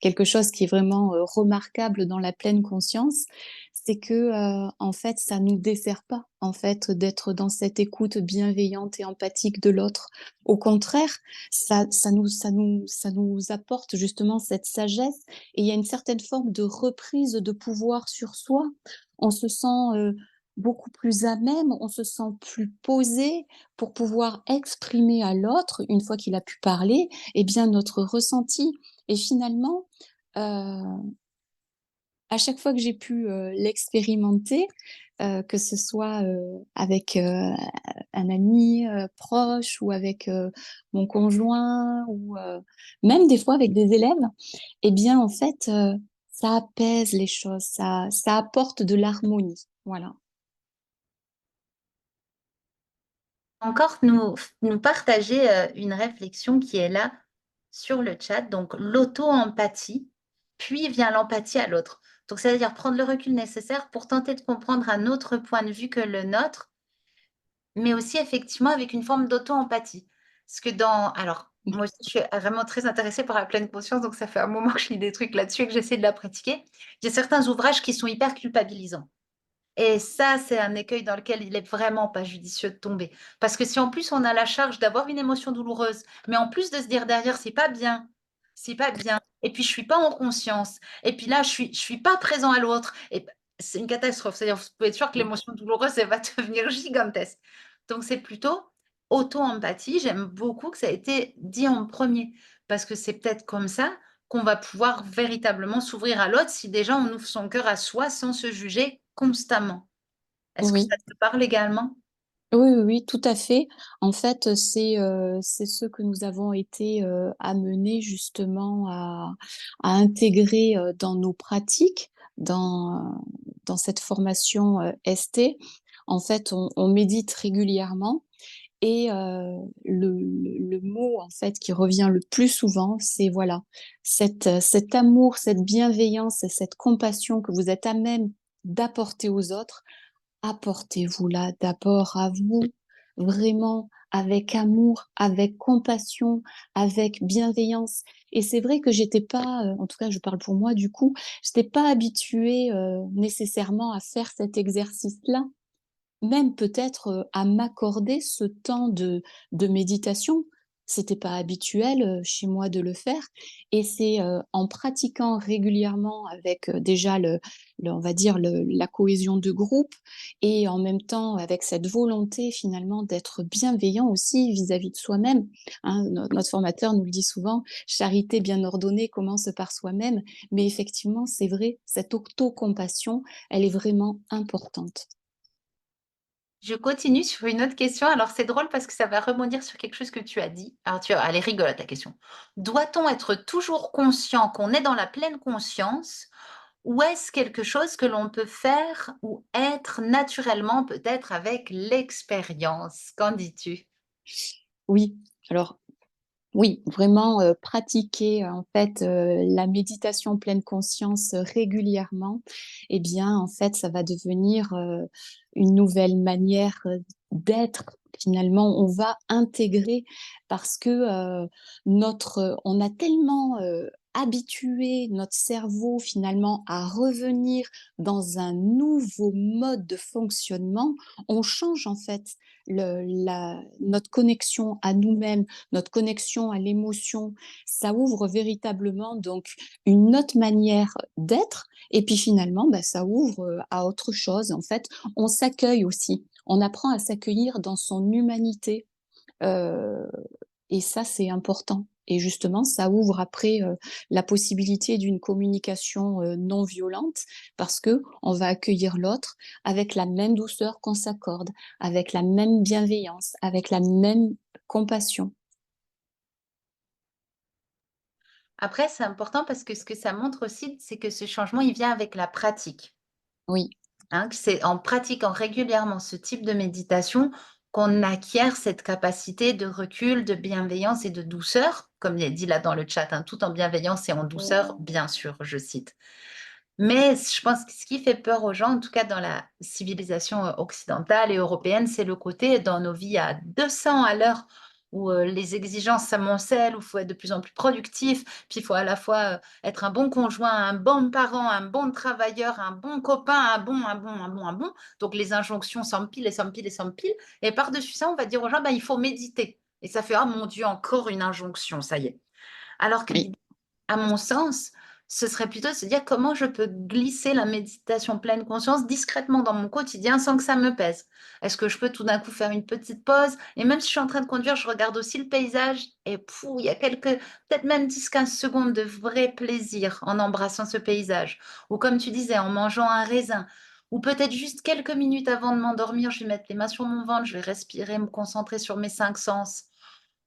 Speaker 2: quelque chose qui est vraiment, remarquable dans la pleine conscience, c'est que, en fait, ça nous dessert pas, en fait, d'être dans cette écoute bienveillante et empathique de l'autre. Au contraire, ça nous apporte justement cette sagesse et il y a une certaine forme de reprise de pouvoir sur soi. On se sent, beaucoup plus à même, on se sent plus posé pour pouvoir exprimer à l'autre, une fois qu'il a pu parler, eh bien notre ressenti. Et finalement, à chaque fois que j'ai pu, l'expérimenter, que ce soit, avec, un ami, proche ou avec, mon conjoint ou, même des fois avec des élèves, eh bien, en fait, ça apaise les choses, ça apporte de l'harmonie. Voilà.
Speaker 1: Encore nous partager, une réflexion qui est là sur le chat, donc l'auto-empathie, puis vient l'empathie à l'autre. Donc c'est-à-dire prendre le recul nécessaire pour tenter de comprendre un autre point de vue que le nôtre, mais aussi effectivement avec une forme d'auto-empathie. Parce que alors moi aussi je suis vraiment très intéressée par la pleine conscience, donc ça fait un moment que je lis des trucs là-dessus et que j'essaie de la pratiquer. Il y a certains ouvrages qui sont hyper culpabilisants. Et ça, c'est un écueil dans lequel il est vraiment pas judicieux de tomber. Parce que si en plus on a la charge d'avoir une émotion douloureuse, mais en plus de se dire derrière c'est pas bien, et puis je suis pas en conscience, et puis là je suis pas présent à l'autre, et c'est une catastrophe. C'est-à-dire, vous pouvez être sûr que l'émotion douloureuse, elle va devenir gigantesque. Donc c'est plutôt auto-empathie. J'aime beaucoup que ça ait été dit en premier, parce que c'est peut-être comme ça qu'on va pouvoir véritablement s'ouvrir à l'autre si déjà on ouvre son cœur à soi sans se juger constamment. Est-ce que
Speaker 2: Oui.
Speaker 1: ça te parle également?
Speaker 2: Oui, oui, oui, tout à fait. En fait, c'est ce que nous avons été, amenés justement à intégrer, dans nos pratiques, dans cette formation, ST. En fait, on médite régulièrement et le mot, en fait, qui revient le plus souvent, c'est voilà, cet amour, cette bienveillance et cette compassion que vous êtes à même d'apporter aux autres. Apportez-vous-la d'abord à vous, vraiment avec amour, avec compassion, avec bienveillance. Et c'est vrai que j'étais pas, en tout cas je parle pour moi du coup, j'étais pas habituée, nécessairement à faire cet exercice-là. Même peut-être, à m'accorder ce temps de méditation. C'était pas habituel, chez moi de le faire et c'est, en pratiquant régulièrement avec, déjà le on va dire la cohésion de groupe et en même temps avec cette volonté finalement d'être bienveillant aussi vis-à-vis de soi-même, hein. Notre formateur nous le dit souvent: «Charité bien ordonnée commence par soi-même», mais effectivement, c'est vrai, cette autocompassion, elle est vraiment importante.
Speaker 1: Je continue sur une autre question. Alors, c'est drôle parce que ça va rebondir sur quelque chose que tu as dit. Alors, tu vois, elle est rigolote, ta question. Doit-on être toujours conscient qu'on est dans la pleine conscience ou est-ce quelque chose que l'on peut faire ou être naturellement, peut-être avec l'expérience? Qu'en dis-tu?
Speaker 2: Oui, alors oui, vraiment, pratiquer, en fait, la méditation pleine conscience, régulièrement et bien, en fait, ça va devenir, une nouvelle manière, d'être. Finalement, on va intégrer parce que, on a tellement, habitué notre cerveau, finalement, à revenir dans un nouveau mode de fonctionnement. On change, en fait, notre connexion à nous-mêmes, notre connexion à l'émotion, ça ouvre véritablement donc une autre manière d'être et puis finalement, bah, ça ouvre, à autre chose. En fait, on s'accueille aussi. On apprend à s'accueillir dans son humanité, heu et ça, c'est important et justement, ça ouvre après, la possibilité d'une communication, non violente parce que on va accueillir l'autre avec la même douceur qu'on s'accorde, avec la même bienveillance, avec la même compassion.
Speaker 1: Après, c'est important parce que ce que ça montre aussi, c'est que ce changement, il vient avec la pratique.
Speaker 2: Oui,
Speaker 1: Hein, que c'est en pratiquant régulièrement ce type de méditation qu'on acquiert cette capacité de recul, de bienveillance et de douceur, comme il est dit là dans le chat, hein, tout en bienveillance et en douceur, bien sûr, je cite. Mais je pense que ce qui fait peur aux gens, en tout cas dans la civilisation, occidentale et européenne, c'est le côté dans nos vies à 200 à l'heure où, les exigences s'amoncellent, où il faut être de plus en plus productif, puis il faut à la fois, être un bon conjoint, un bon parent, un bon travailleur, un bon copain, un bon. Donc les injonctions s'empilent et s'empilent et s'empilent et par-dessus ça, on va dire aux gens: «Bah, il faut méditer» et ça fait: «Oh mon Dieu, encore une injonction, ça y est». Alors que
Speaker 2: oui,
Speaker 1: l'idée à mon sens, Ce serait plutôt de se dire: «Comment je peux glisser la méditation pleine conscience discrètement dans mon quotidien sans que ça me pèse?» Est-ce que je peux tout d'un coup faire une petite pause et même si je suis en train de conduire, je regarde aussi le paysage et pouh, il y a quelques peut-être même 10-15 secondes de vrai plaisir en embrassant ce paysage. Ou comme tu disais, en mangeant un raisin ou peut-être juste quelques minutes avant de m'endormir, je vais mettre les mains sur mon ventre, je vais respirer, me concentrer sur mes 5 sens.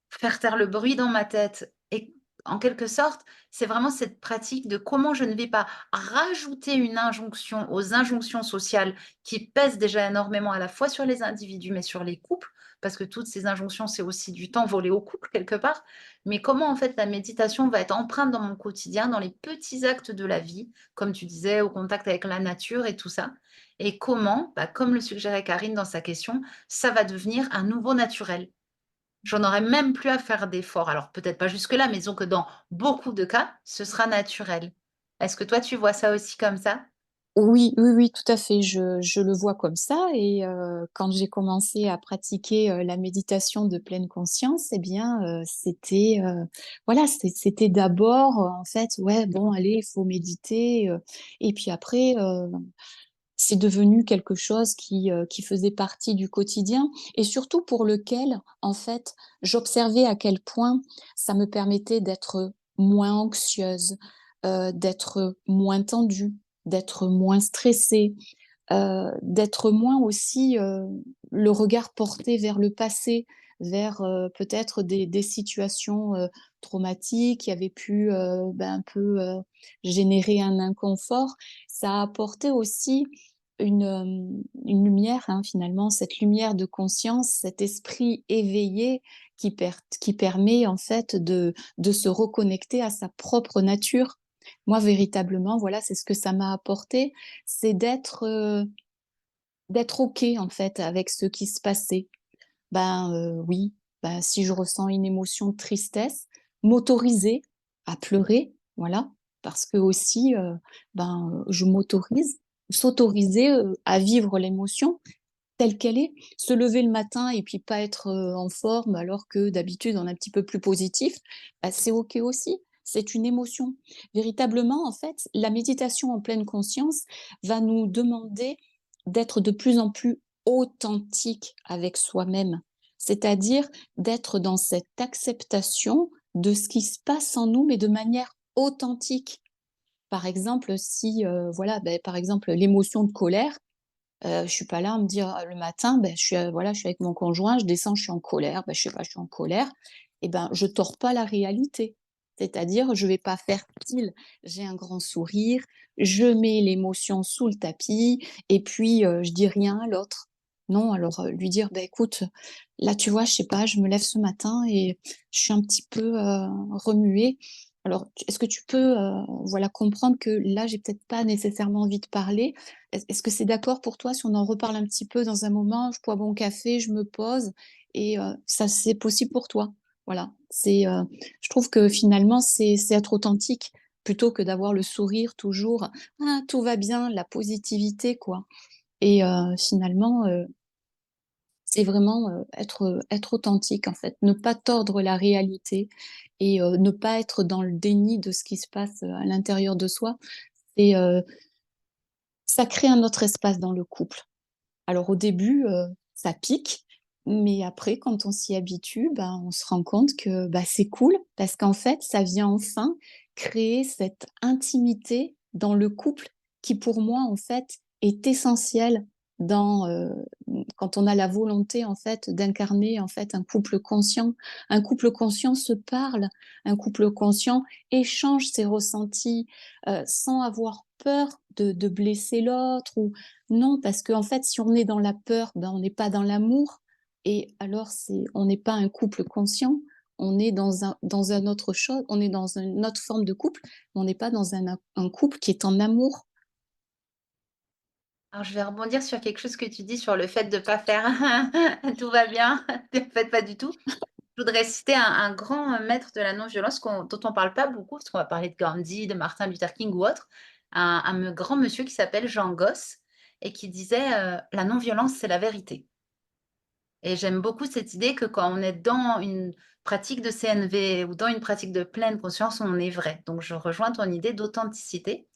Speaker 1: Faire taire le bruit dans ma tête et en quelque sorte, c'est vraiment cette pratique de comment je ne vais pas rajouter une injonction aux injonctions sociales qui pèsent déjà énormément à la fois sur les individus, mais sur les couples, parce que toutes ces injonctions, c'est aussi du temps volé au couple quelque part. Mais comment en fait la méditation va être empreinte dans mon quotidien, dans les petits actes de la vie, comme tu disais, au contact avec la nature et tout ça. Et comment, bah, comme le suggérait Karine dans sa question, ça va devenir un nouveau naturel. J'en aurais même plus à faire d'efforts. Alors peut-être pas jusque-là, mais disons que dans beaucoup de cas, ce sera naturel. Est-ce que toi, tu vois ça aussi comme ça?
Speaker 2: Oui, oui, oui, tout à fait. Je le vois comme ça et quand j'ai commencé à pratiquer, la méditation de pleine conscience eh bien, c'était, voilà, c'était d'abord, en fait, ouais, bon, allez, il faut méditer, et puis après, c'est devenu quelque chose qui faisait partie du quotidien et surtout pour lequel, en fait, j'observais à quel point ça me permettait d'être moins anxieuse, d'être moins tendue, d'être moins stressée, d'être moins aussi, le regard porté vers le passé, vers, peut-être des situations, traumatiques qui avaient pu, un peu, générer un inconfort. Ça a apporté aussi une lumière, hein, finalement, cette lumière de conscience, cet esprit éveillé qui permet en fait de se reconnecter à sa propre nature. Moi, véritablement, voilà, c'est ce que ça m'a apporté, c'est d'être OK, en fait, avec ce qui se passait. Oui, si je ressens une émotion de tristesse, m'autoriser à pleurer, voilà, parce que aussi, je m'autorise, s'autoriser, à vivre l'émotion telle qu'elle est. Se lever le matin et puis pas être, en forme alors que d'habitude on est un petit peu plus positif, c'est OK aussi, c'est une émotion. Véritablement, en fait, la méditation en pleine conscience va nous demander d'être de plus en plus authentique avec soi-même. C'est-à-dire d'être dans cette acceptation de ce qui se passe en nous, mais de manière authentique. Par exemple, si, voilà, par exemple, l'émotion de colère, je suis pas là à me dire, le matin, voilà, je suis avec mon conjoint, je descends, je suis en colère, je sais pas, je suis en colère et je tords pas la réalité. C'est-à-dire, je vais pas faire style, j'ai un grand sourire, je mets l'émotion sous le tapis et puis, je dis rien à l'autre. Non, alors, lui dire: «Bah, écoute, là, tu vois, je sais pas, je me lève ce matin et je suis un petit peu, remuée. Alors, est-ce que tu peux, voilà, comprendre que là, j'ai peut-être pas nécessairement envie de parler. Est-ce que c'est d'accord pour toi si on en reparle un petit peu dans un moment? Je bois mon café, je me pose et ça, c'est possible pour toi?» Voilà, je trouve que finalement, c'est être authentique plutôt que d'avoir le sourire toujours: «Ah, tout va bien», la positivité, quoi et finalement, c'est vraiment, être authentique, en fait. Ne pas tordre la réalité et ne pas être dans le déni de ce qui se passe, à l'intérieur de soi. Et ça crée un autre espace dans le couple. Alors au début, ça pique, mais après quand on s'y habitue, on se rend compte que, c'est cool parce qu'en fait, ça vient enfin créer cette intimité dans le couple qui pour moi, en fait, est essentielle dans, quand on a la volonté, en fait, d'incarner, en fait, un couple conscient. Un couple conscient se parle, un couple conscient échange ses ressentis, sans avoir peur de blesser l'autre ou non, parce qu'en fait, si on est dans la peur, on n'est pas dans l'amour et alors on n'est pas un couple conscient, on est dans un autre chose, on est dans une autre forme de couple, mais on n'est pas dans un couple qui est en amour.
Speaker 1: Alors je vais rebondir sur quelque chose que tu dis sur le fait de pas faire «tout va bien», en fait pas du tout. Je voudrais citer un grand, maître de la non-violence dont on parle pas beaucoup, parce qu'on va parler de Gandhi, de Martin Luther King ou autre. Un grand monsieur qui s'appelle Jean Gosse et qui disait, «La non-violence, c'est la vérité». Et j'aime beaucoup cette idée que quand on est dans une pratique de CNV ou dans une pratique de pleine conscience, on est vrai. Donc je rejoins ton idée d'authenticité.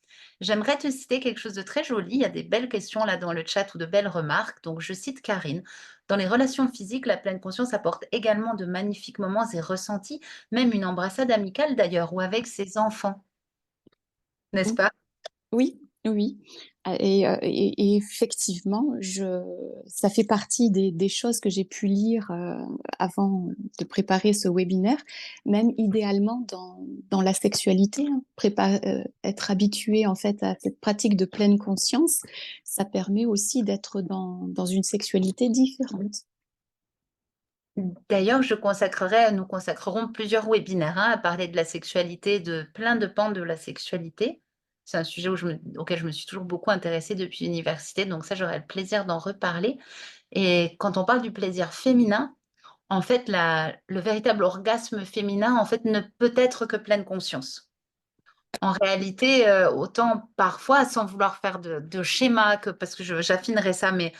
Speaker 1: J'aimerais te citer quelque chose de très joli. Il y a des belles questions là dans le chat ou de belles remarques. Donc je cite Karine. Dans les relations physiques, la pleine conscience apporte également de magnifiques moments et ressentis, même une embrassade amicale d'ailleurs, ou avec ses enfants, n'est-ce pas?
Speaker 2: Oui, oui, et effectivement, ça fait partie des choses que j'ai pu lire, avant de préparer ce webinaire, même idéalement dans la sexualité, hein. Être habitué, en fait, à cette pratique de pleine conscience, ça permet aussi d'être dans une sexualité différente.
Speaker 1: D'ailleurs, nous consacrerons plusieurs webinaires, hein, à parler de la sexualité, de plein de pans de la sexualité. C'est un sujet auquel je me suis toujours beaucoup intéressée depuis l'université, donc ça, j'aurai le plaisir d'en reparler. Et quand on parle du plaisir féminin, en fait, le véritable orgasme féminin, en fait, ne peut être que pleine conscience. En réalité, autant parfois, sans vouloir faire de schéma, parce que j'affinerai ça, mais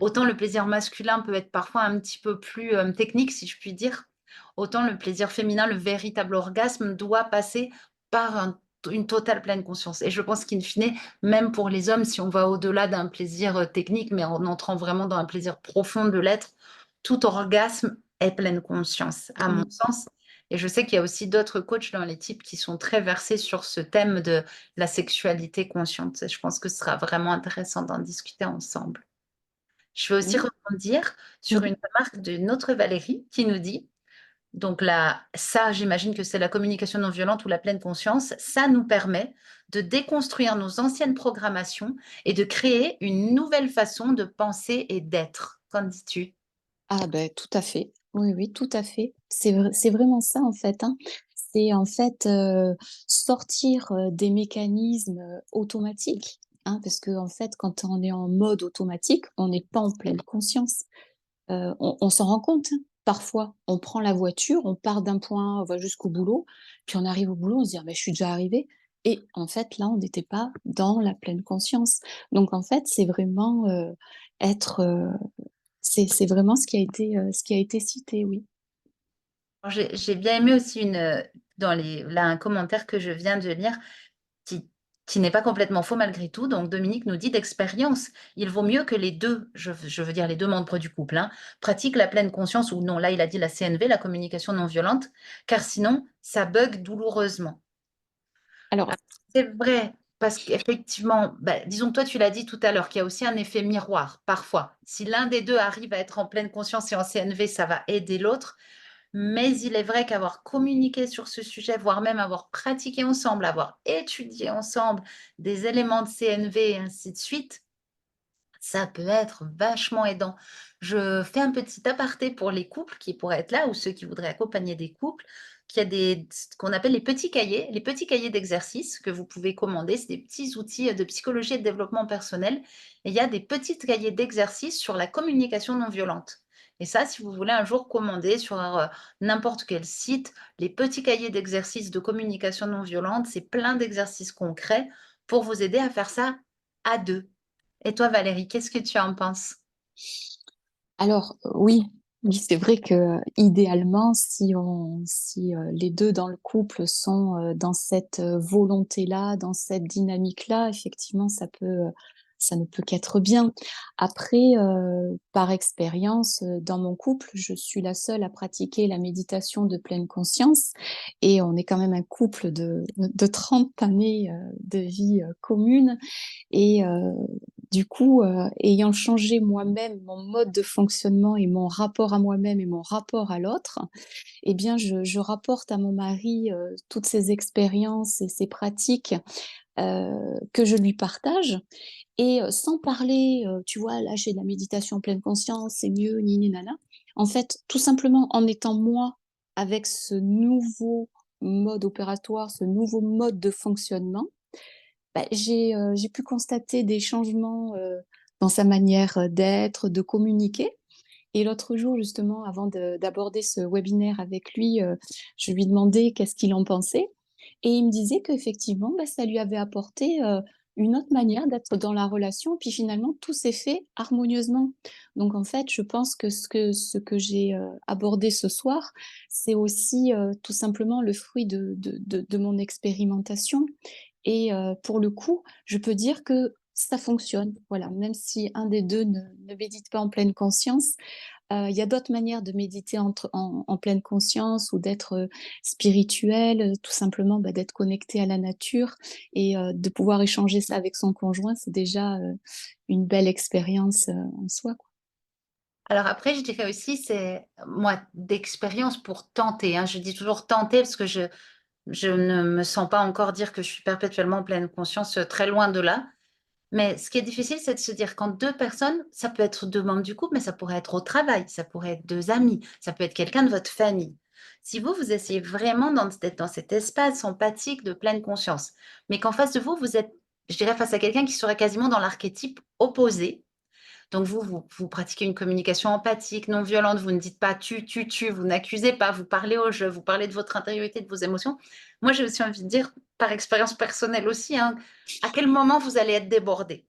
Speaker 1: autant le plaisir masculin peut être parfois un petit peu plus, technique, si je puis dire, autant le plaisir féminin, le véritable orgasme doit passer par une totale pleine conscience. Et je pense qu'in fine, même pour les hommes, si on va au-delà d'un plaisir, technique, mais en entrant vraiment dans un plaisir profond de l'être, tout orgasme est pleine conscience, à mon
Speaker 2: Mmh.
Speaker 1: sens. Et je sais qu'il y a aussi d'autres coachs dans l'équipe qui sont très versés sur ce thème de la sexualité consciente. Et je pense que ce sera vraiment intéressant d'en discuter ensemble. Je vais aussi
Speaker 2: Oui.
Speaker 1: rebondir sur
Speaker 2: Mmh.
Speaker 1: une remarque d'une autre Valérie qui nous dit, donc là, ça, j'imagine que c'est la communication non violente ou la pleine conscience, ça nous permet de déconstruire nos anciennes programmations et de créer une nouvelle façon de penser et d'être. Qu'en dis-tu?
Speaker 2: Ah ben tout à fait. Oui, oui, tout à fait. C'est vraiment ça, en fait, hein. C'est, en fait, sortir, des mécanismes, automatiques, hein, parce que en fait, quand on est en mode automatique, on n'est pas en pleine conscience. On s'en rend compte, hein, parfois. On prend la voiture, on part d'un point A, on va jusqu'au boulot, puis on arrive au boulot, on se dit: «Ah beh, je suis déjà arrivé», et en fait, là, on n'était pas dans la pleine conscience. Donc en fait, c'est vraiment, être, c'est vraiment ce qui a été cité, oui.
Speaker 1: Alors, j'ai bien aimé aussi là, un commentaire que je viens de lire qui qui n'est pas complètement faux malgré tout. Donc Dominique nous dit: «D'expérience, il vaut mieux que les 2, je veux dire les 2 membres du couple, hein, pratiquent la pleine conscience» ou non, là il a dit la CNV, la communication non violente, «car sinon ça bug douloureusement».
Speaker 2: Alors,
Speaker 1: Ah, c'est vrai, parce qu'effectivement, bah, disons que toi tu l'as dit tout à l'heure, qu'il y a aussi un effet miroir parfois. Si l'un des 2 arrive à être en pleine conscience et en CNV, ça va aider l'autre. Mais il est vrai qu'avoir communiqué sur ce sujet, voire même avoir pratiqué ensemble, avoir étudié ensemble des éléments de CNV et ainsi de suite, ça peut être vachement aidant. Je fais un petit aparté pour les couples qui pourraient être là ou ceux qui voudraient accompagner des couples, qu'il y a ce qu'on appelle les petits cahiers d'exercices que vous pouvez commander. C'est des petits outils de psychologie et de développement personnel. Et il y a des petits cahiers d'exercices sur la communication non violente. Et ça, si vous voulez un jour commander sur n'importe quel site, les petits cahiers d'exercices de communication non violente, c'est plein d'exercices concrets pour vous aider à faire ça à deux. Et toi Valérie, qu'est-ce que tu en penses?
Speaker 2: oui, oui, c'est vrai que idéalement, si, les 2 dans le couple sont, dans cette, volonté-là, dans cette dynamique-là, effectivement, ça ne peut qu'être bien. Après, par expérience, dans mon couple, je suis la seule à pratiquer la méditation de pleine conscience, et on est quand même un couple de 30 années, de vie, commune. Et du coup, ayant changé moi-même mon mode de fonctionnement et mon rapport à moi-même et mon rapport à l'autre, eh bien, je rapporte à mon mari, toutes ces expériences et ces pratiques, que je lui partage, et sans parler, tu vois? Là, j'ai de la méditation en pleine conscience, c'est mieux, ni ni na. En fait, tout simplement en étant moi avec ce nouveau mode opératoire, ce nouveau mode de fonctionnement, bah, j'ai pu constater des changements, dans sa manière, d'être, de communiquer. Et l'autre jour, justement, avant d'aborder ce webinaire avec lui, je lui demandais qu'est-ce qu'il en pensait, et il me disait qu'effectivement, bah, ça lui avait apporté, une autre manière d'être dans la relation, puis finalement tout s'est fait harmonieusement. Donc en fait, je pense que ce que j'ai, abordé ce soir, c'est aussi, tout simplement le fruit de mon expérimentation et pour le coup, je peux dire que ça fonctionne. Voilà, même si un des 2 ne médite pas en pleine conscience, il y a d'autres manières de méditer en pleine conscience ou d'être, spirituel, tout simplement, bah, d'être connecté à la nature et de pouvoir échanger ça avec son conjoint, c'est déjà, une belle expérience, en soi, quoi.
Speaker 1: Alors après, je dirais aussi, c'est moi, d'expérience pour tenter, hein, je dis toujours tenter parce que je ne me sens pas encore dire que je suis perpétuellement en pleine conscience, très loin de là. Mais ce qui est difficile, c'est de se dire quand 2 personnes, ça peut être 2 membres du couple, mais ça pourrait être au travail, ça pourrait être 2 amis, ça peut être quelqu'un de votre famille. Si vous, vous essayez vraiment d'être dans cet espace empathique de pleine conscience, mais qu'en face de vous, vous êtes, je dirais, face à quelqu'un qui serait quasiment dans l'archétype opposé, donc vous pratiquez une communication empathique, non violente, vous ne dites pas tu, vous n'accusez pas, vous parlez au jeu, vous parlez de votre intériorité, de vos émotions. Moi, j'ai aussi envie de dire, par expérience personnelle aussi, hein, à quel moment vous allez être débordé?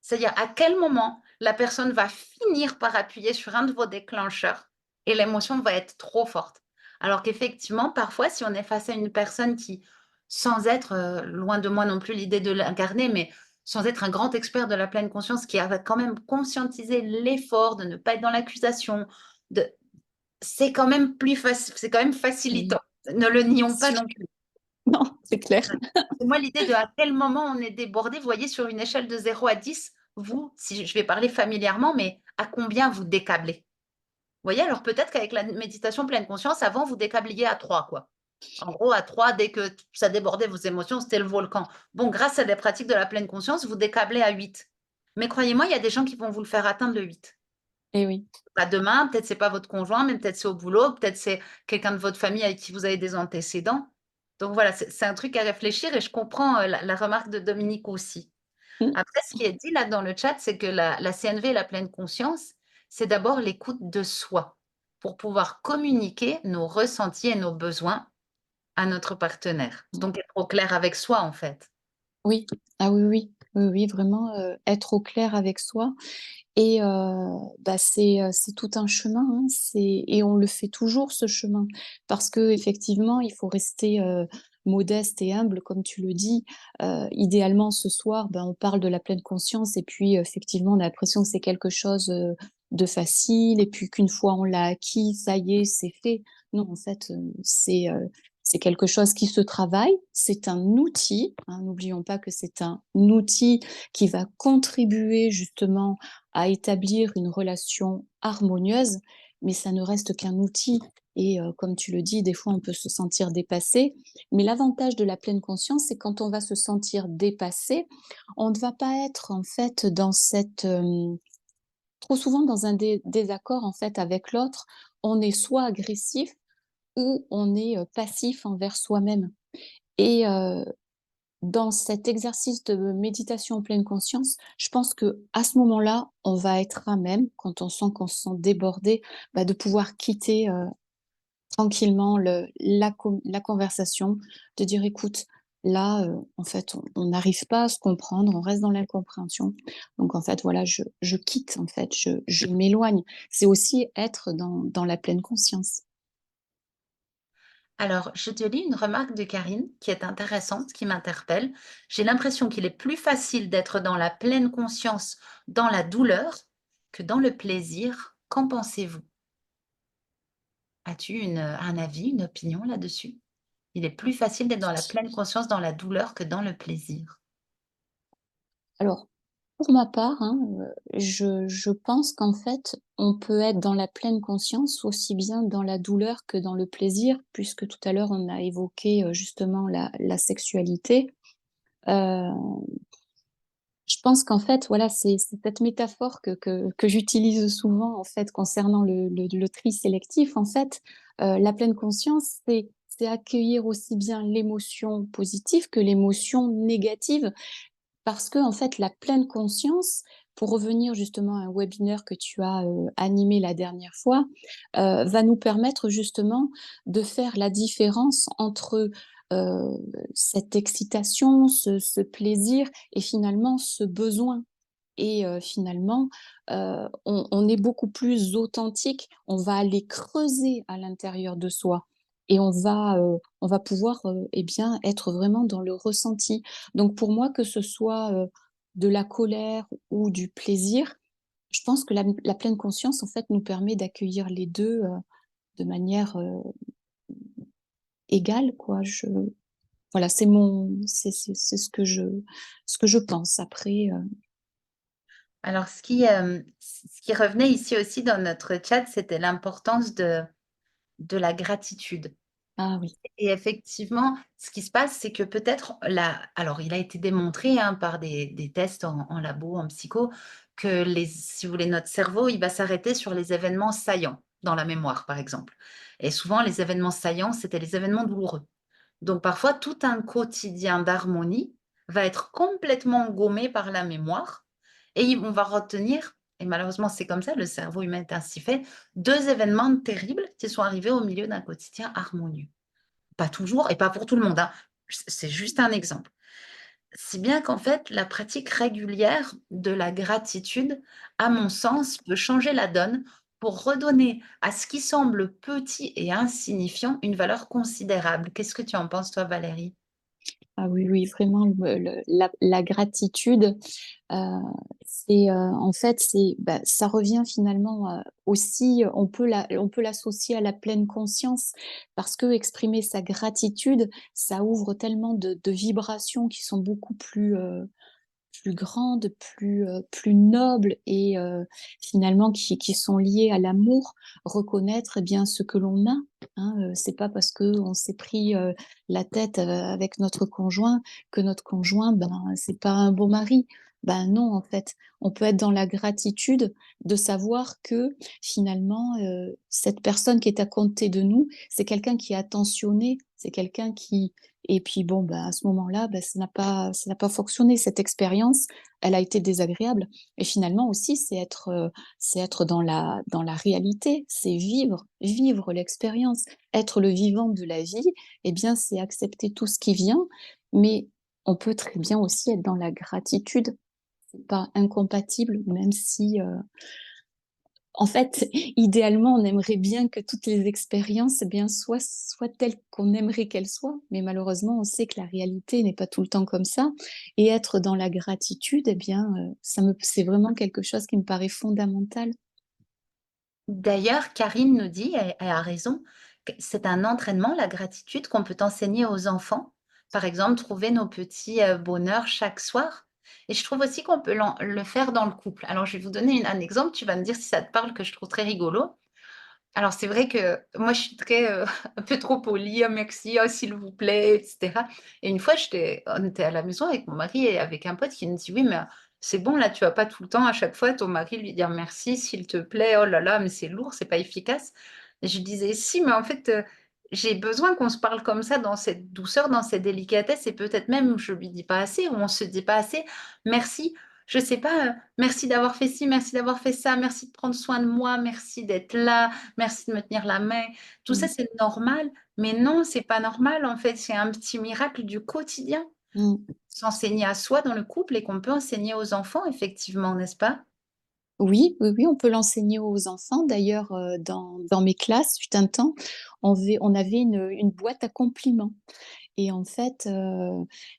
Speaker 1: C'est-à-dire à quel moment la personne va finir par appuyer sur un de vos déclencheurs et l'émotion va être trop forte. Alors qu'effectivement, parfois, si on est face à une personne qui, sans être, loin de moi non plus l'idée de l'incarner, mais sans être un grand expert de la pleine conscience, qui a quand même conscientisé l'effort de ne pas être dans l'accusation, de c'est quand même
Speaker 2: Oui,
Speaker 1: facilitant. Ne le nions pas
Speaker 2: sûr.
Speaker 1: non plus.
Speaker 2: Non, c'est clair.
Speaker 1: Et moi, l'idée de à quel moment on est débordé, vous voyez, sur une échelle de 0 à 10, vous, si je vais parler familièrement, mais à combien vous décablez? Vous voyez, alors peut-être qu'avec la méditation pleine conscience, avant, vous décabliez à 3, quoi. En gros, à 3, dès que ça débordait vos émotions, c'était le volcan. Bon, grâce à des pratiques de la pleine conscience, vous décablez à 8. Mais croyez-moi, il y a des gens qui vont vous le faire atteindre le 8.
Speaker 2: Et oui.
Speaker 1: Pas demain, peut-être c'est pas votre conjoint, mais peut-être c'est au boulot, peut-être c'est quelqu'un de votre famille avec qui vous avez des antécédents. Donc voilà, c'est un truc à réfléchir et je comprends, la remarque de Dominique aussi.
Speaker 2: Mmh.
Speaker 1: Après ce qui est dit là dans le chat, c'est que la CNV, la pleine conscience, c'est d'abord l'écoute de soi, pour pouvoir communiquer nos ressentis et nos besoins à notre partenaire. Donc être au clair avec soi, en fait.
Speaker 2: Oui. Ah oui, oui. Oui, oui, vraiment, être au clair avec soi et bah, c'est tout un chemin, hein. C'est et on le fait toujours ce chemin parce qu'effectivement, il faut rester, modeste et humble comme tu le dis. Idéalement, ce soir, ben, on parle de la pleine conscience et puis, effectivement, on a l'impression que c'est quelque chose, de facile et puis qu'une fois on l'a acquis, ça y est, c'est fait. Non, en fait, c'est quelque chose qui se travaille, c'est un outil, hein, n'oublions pas que c'est un outil qui va contribuer justement à établir une relation harmonieuse, mais ça ne reste qu'un outil et comme tu le dis, des fois, on peut se sentir dépassé. Mais l'avantage de la pleine conscience, c'est quand on va se sentir dépassé, on ne va pas être en fait dans cette, trop souvent dans un désaccord en fait avec l'autre. On est soit agressif ou on est, passif envers soi-même et dans cet exercice de méditation en pleine conscience, je pense que à ce moment-là, on va être à même, quand on sent qu'on se sent débordé, bah, de pouvoir quitter, tranquillement la conversation, de dire: «Écoute, là, en fait, on n'arrive pas à se comprendre, on reste dans l'incompréhension. Donc en fait, voilà, je quitte, en fait, je m'éloigne». C'est aussi être dans la pleine conscience.
Speaker 1: Alors, je te lis une remarque de Karine qui est intéressante, qui m'interpelle. J'ai l'impression qu'il est plus facile d'être dans la pleine conscience dans la douleur que dans le plaisir. Qu'en pensez-vous? As-tu un avis, une opinion là-dessus? Il est plus facile d'être dans la pleine conscience dans la douleur que dans le plaisir.
Speaker 2: Alors, pour ma part, hein, je pense qu'en fait, on peut être dans la pleine conscience aussi bien dans la douleur que dans le plaisir, puisque tout à l'heure on a évoqué, justement la sexualité. Heu, je pense qu'en fait, voilà, c'est cette métaphore que j'utilise souvent, en fait, concernant le tri sélectif. En fait, la pleine conscience, c'est accueillir aussi bien l'émotion positive que l'émotion négative. Parce que en fait, la pleine conscience, pour revenir justement à un webinaire que tu as, animé la dernière fois, va nous permettre justement de faire la différence entre, heu, cette excitation, ce plaisir et finalement ce besoin. Et finalement, on est beaucoup plus authentique. On va aller creuser à l'intérieur de soi et on va pouvoir, et bien, être vraiment dans le ressenti. Donc pour moi, que ce soit, de la colère ou du plaisir, je pense que la pleine conscience, en fait, nous permet d'accueillir les 2 de manière, égale, quoi. Voilà, c'est ce que je pense. Après,
Speaker 1: Alors ce qui revenait ici aussi dans notre chat, c'était l'importance de la gratitude.
Speaker 2: ah oui,
Speaker 1: Et effectivement, ce qui se passe, c'est que peut-être alors il a été démontré, hein, par des tests en labo, en psycho, que si vous voulez, notre cerveau, il va s'arrêter sur les événements saillants dans la mémoire, par exemple. Et souvent, les événements saillants, c'était les événements douloureux. Donc parfois, tout un quotidien d'harmonie va être complètement gommé par la mémoire et on va retenir, et malheureusement c'est comme ça, le cerveau humain est ainsi fait, 2 événements terribles qui sont arrivés au milieu d'un quotidien harmonieux. Pas toujours et pas pour tout le monde, hein. C'est juste un exemple. Si bien qu'en fait, la pratique régulière de la gratitude, à mon sens, peut changer la donne pour redonner à ce qui semble petit et insignifiant une valeur considérable. Qu'est-ce que tu en penses toi, Valérie?
Speaker 2: ah oui, oui, vraiment la gratitude. Heu, en fait, ça revient finalement, aussi, on peut l'associer à la pleine conscience parce que exprimer sa gratitude, ça ouvre tellement de vibrations qui sont beaucoup plus grandes, plus nobles et finalement qui sont liées à l'amour. Reconnaître, eh bien, ce que l'on a, hein, c'est pas parce qu'on s'est pris, la tête, avec notre conjoint que notre conjoint, ben, c'est pas un bon mari. Ben non, en fait. On peut être dans la gratitude de savoir que finalement, cette personne qui est à côté de nous, c'est quelqu'un qui est attentionné, c'est quelqu'un qui et puis bon, bah, à ce moment-là, bah, ça n'a pas fonctionné. Cette expérience, elle a été désagréable et finalement aussi, c'est être dans la réalité, c'est vivre l'expérience. Être le vivant de la vie, eh bien, c'est accepter tout ce qui vient, mais on peut très bien aussi être dans la gratitude. C'est pas incompatible, même si, en fait, idéalement, on aimerait bien que toutes les expériences, eh bien, soient telles qu'on aimerait qu'elles soient, mais malheureusement, on sait que la réalité n'est pas tout le temps comme ça et être dans la gratitude, eh bien, c'est vraiment quelque chose qui me paraît fondamental.
Speaker 1: D'ailleurs, Karine nous dit, elle a raison, que c'est un entraînement, la gratitude, qu'on peut enseigner aux enfants. Par exemple, trouver nos petits, bonheurs chaque soir et je trouve aussi qu'on peut le faire dans le couple. Alors je vais vous donner un exemple, tu vas me dire si ça te parle, que je trouve très rigolo. Alors c'est vrai que moi je suis très, un peu trop polie: «Ah merci, ah s'il vous plaît» et cetera et une fois on était à la maison avec mon mari et avec un pote qui me dit: «Oui mais, c'est bon là, tu vas pas tout le temps à chaque fois ton mari lui dire merci, s'il te plaît, oh là là, mais c'est lourd, c'est pas efficace» et je lui disais: «Si mais en fait, j'ai besoin qu'on se parle comme ça dans cette douceur, dans cette délicatesse et peut-être même je lui dis pas assez ou on se dit pas assez merci, je sais pas, merci d'avoir fait ci, merci d'avoir fait ça, merci de prendre soin de moi, merci d'être là». Merci de me tenir la main. Tout ça,
Speaker 2: Mmh.
Speaker 1: c'est normal, mais non, c'est pas normal, en fait, c'est un petit miracle du quotidien.
Speaker 2: Mmh.
Speaker 1: S'enseigner à soi dans le couple et qu'on peut enseigner aux enfants effectivement, n'est-ce pas?
Speaker 2: Oui, oui, oui, on peut l'enseigner aux enfants. D'ailleurs, dans mes classes, fut un temps, on avait une boîte à compliments. Et en fait,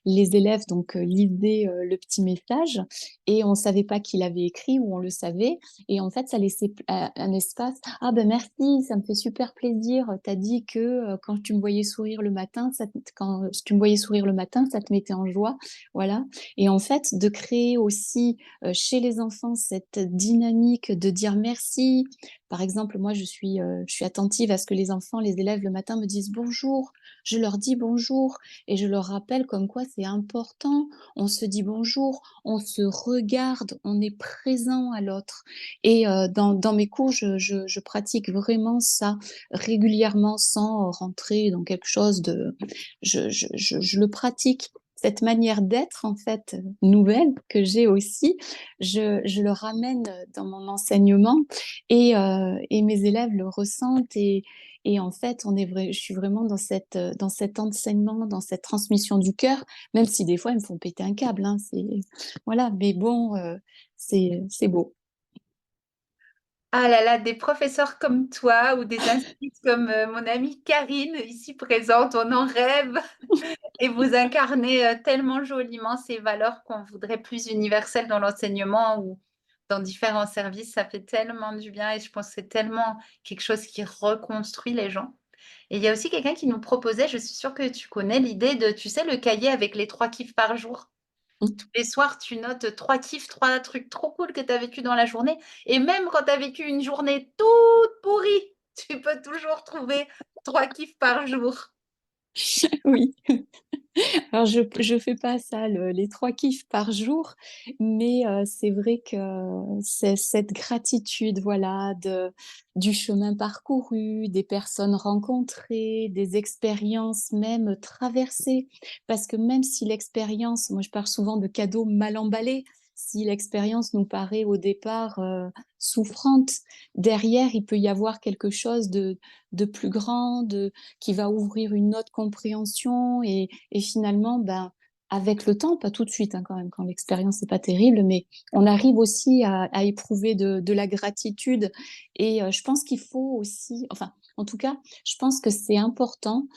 Speaker 2: les élèves donc, lisaient, le petit message et on savait pas qui l'avait écrit ou on le savait et en fait, ça laissait un espace: «Ah ben merci, ça me fait super plaisir, tu as dit que, quand tu me voyais sourire le matin, quand tu me voyais sourire le matin, ça te mettait en joie». Voilà et en fait, de créer aussi, chez les enfants cette dynamique de dire merci. Par exemple, moi, je suis attentive à ce que les enfants, les élèves, le matin me disent: «Bonjour». Je leur dis: «Bonjour» et je leur rappelle comme quoi c'est important. On se dit bonjour, on se regarde, on est présent à l'autre et dans mes cours, je pratique vraiment ça régulièrement sans rentrer dans quelque chose de je le pratique. cette manière d'être, en fait, nouvelle que j'ai aussi, je le ramène dans mon enseignement et mes élèves le ressentent et en fait, je suis vraiment dans cet enseignement, dans cette transmission du cœur, même si des fois, ils me font péter un câble, hein, voilà, mais bon, c'est beau.
Speaker 1: Ah là là, des professeurs comme toi ou des institutrices comme, mon amie Karine ici présente, on en rêve et vous incarnez, tellement joliment ces valeurs qu'on voudrait plus universelles dans l'enseignement ou dans différents services. Ça fait tellement du bien et je pense que c'est tellement quelque chose qui reconstruit les gens et il y a aussi quelqu'un qui nous proposait, je suis sûre que tu connais l'idée de, tu sais, le cahier avec les 3 kiffs par jour.
Speaker 2: Mmh.
Speaker 1: Tous les soirs, tu notes 3 kiffs, 3 trucs trop cool que tu as vécu dans la journée et même quand tu as vécu une journée toute pourrie, tu peux toujours trouver 3 kiffs par jour.
Speaker 2: Oui. Alors je fais pas ça, les 3 kiffs par jour, mais c'est vrai que c'est cette gratitude, voilà, du chemin parcouru, des personnes rencontrées, des expériences même traversées. Parce que même si l'expérience moi je parle souvent de cadeaux mal emballés, si l'expérience nous paraît au départ, souffrante, derrière il peut y avoir quelque chose de plus grand, qui va ouvrir une autre compréhension et finalement, ben, avec le temps, pas tout de suite, hein, quand même, quand l'expérience n'est pas terrible, mais on arrive aussi à éprouver de la gratitude et je pense qu'il faut aussi enfin, en tout cas, je pense que c'est important,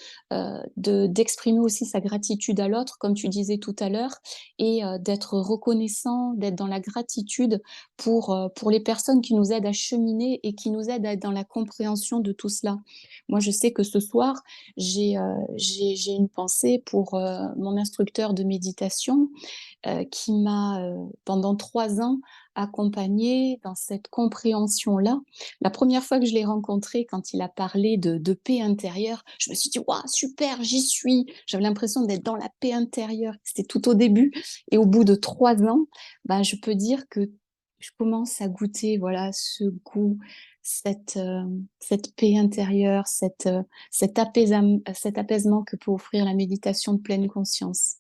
Speaker 2: d'exprimer aussi sa gratitude à l'autre, comme tu disais tout à l'heure et d'être reconnaissant, d'être dans la gratitude pour les personnes qui nous aident à cheminer et qui nous aident à être dans la compréhension de tout cela. Moi, je sais que ce soir, j'ai une pensée pour, mon instructeur de méditation, qui m'a, pendant 3 ans accompagnée dans cette compréhension-là. La première fois que je l'ai rencontré, quand il a parlé de paix intérieure, je me suis dit: «Waouh, super, j'y suis!» J'avais l'impression d'être dans la paix intérieure. C'était tout au début et au bout de 3 ans, bah, je peux dire que je commence à goûter, voilà, ce goût, cette paix intérieure, cet apaisement que peut offrir la méditation de pleine conscience.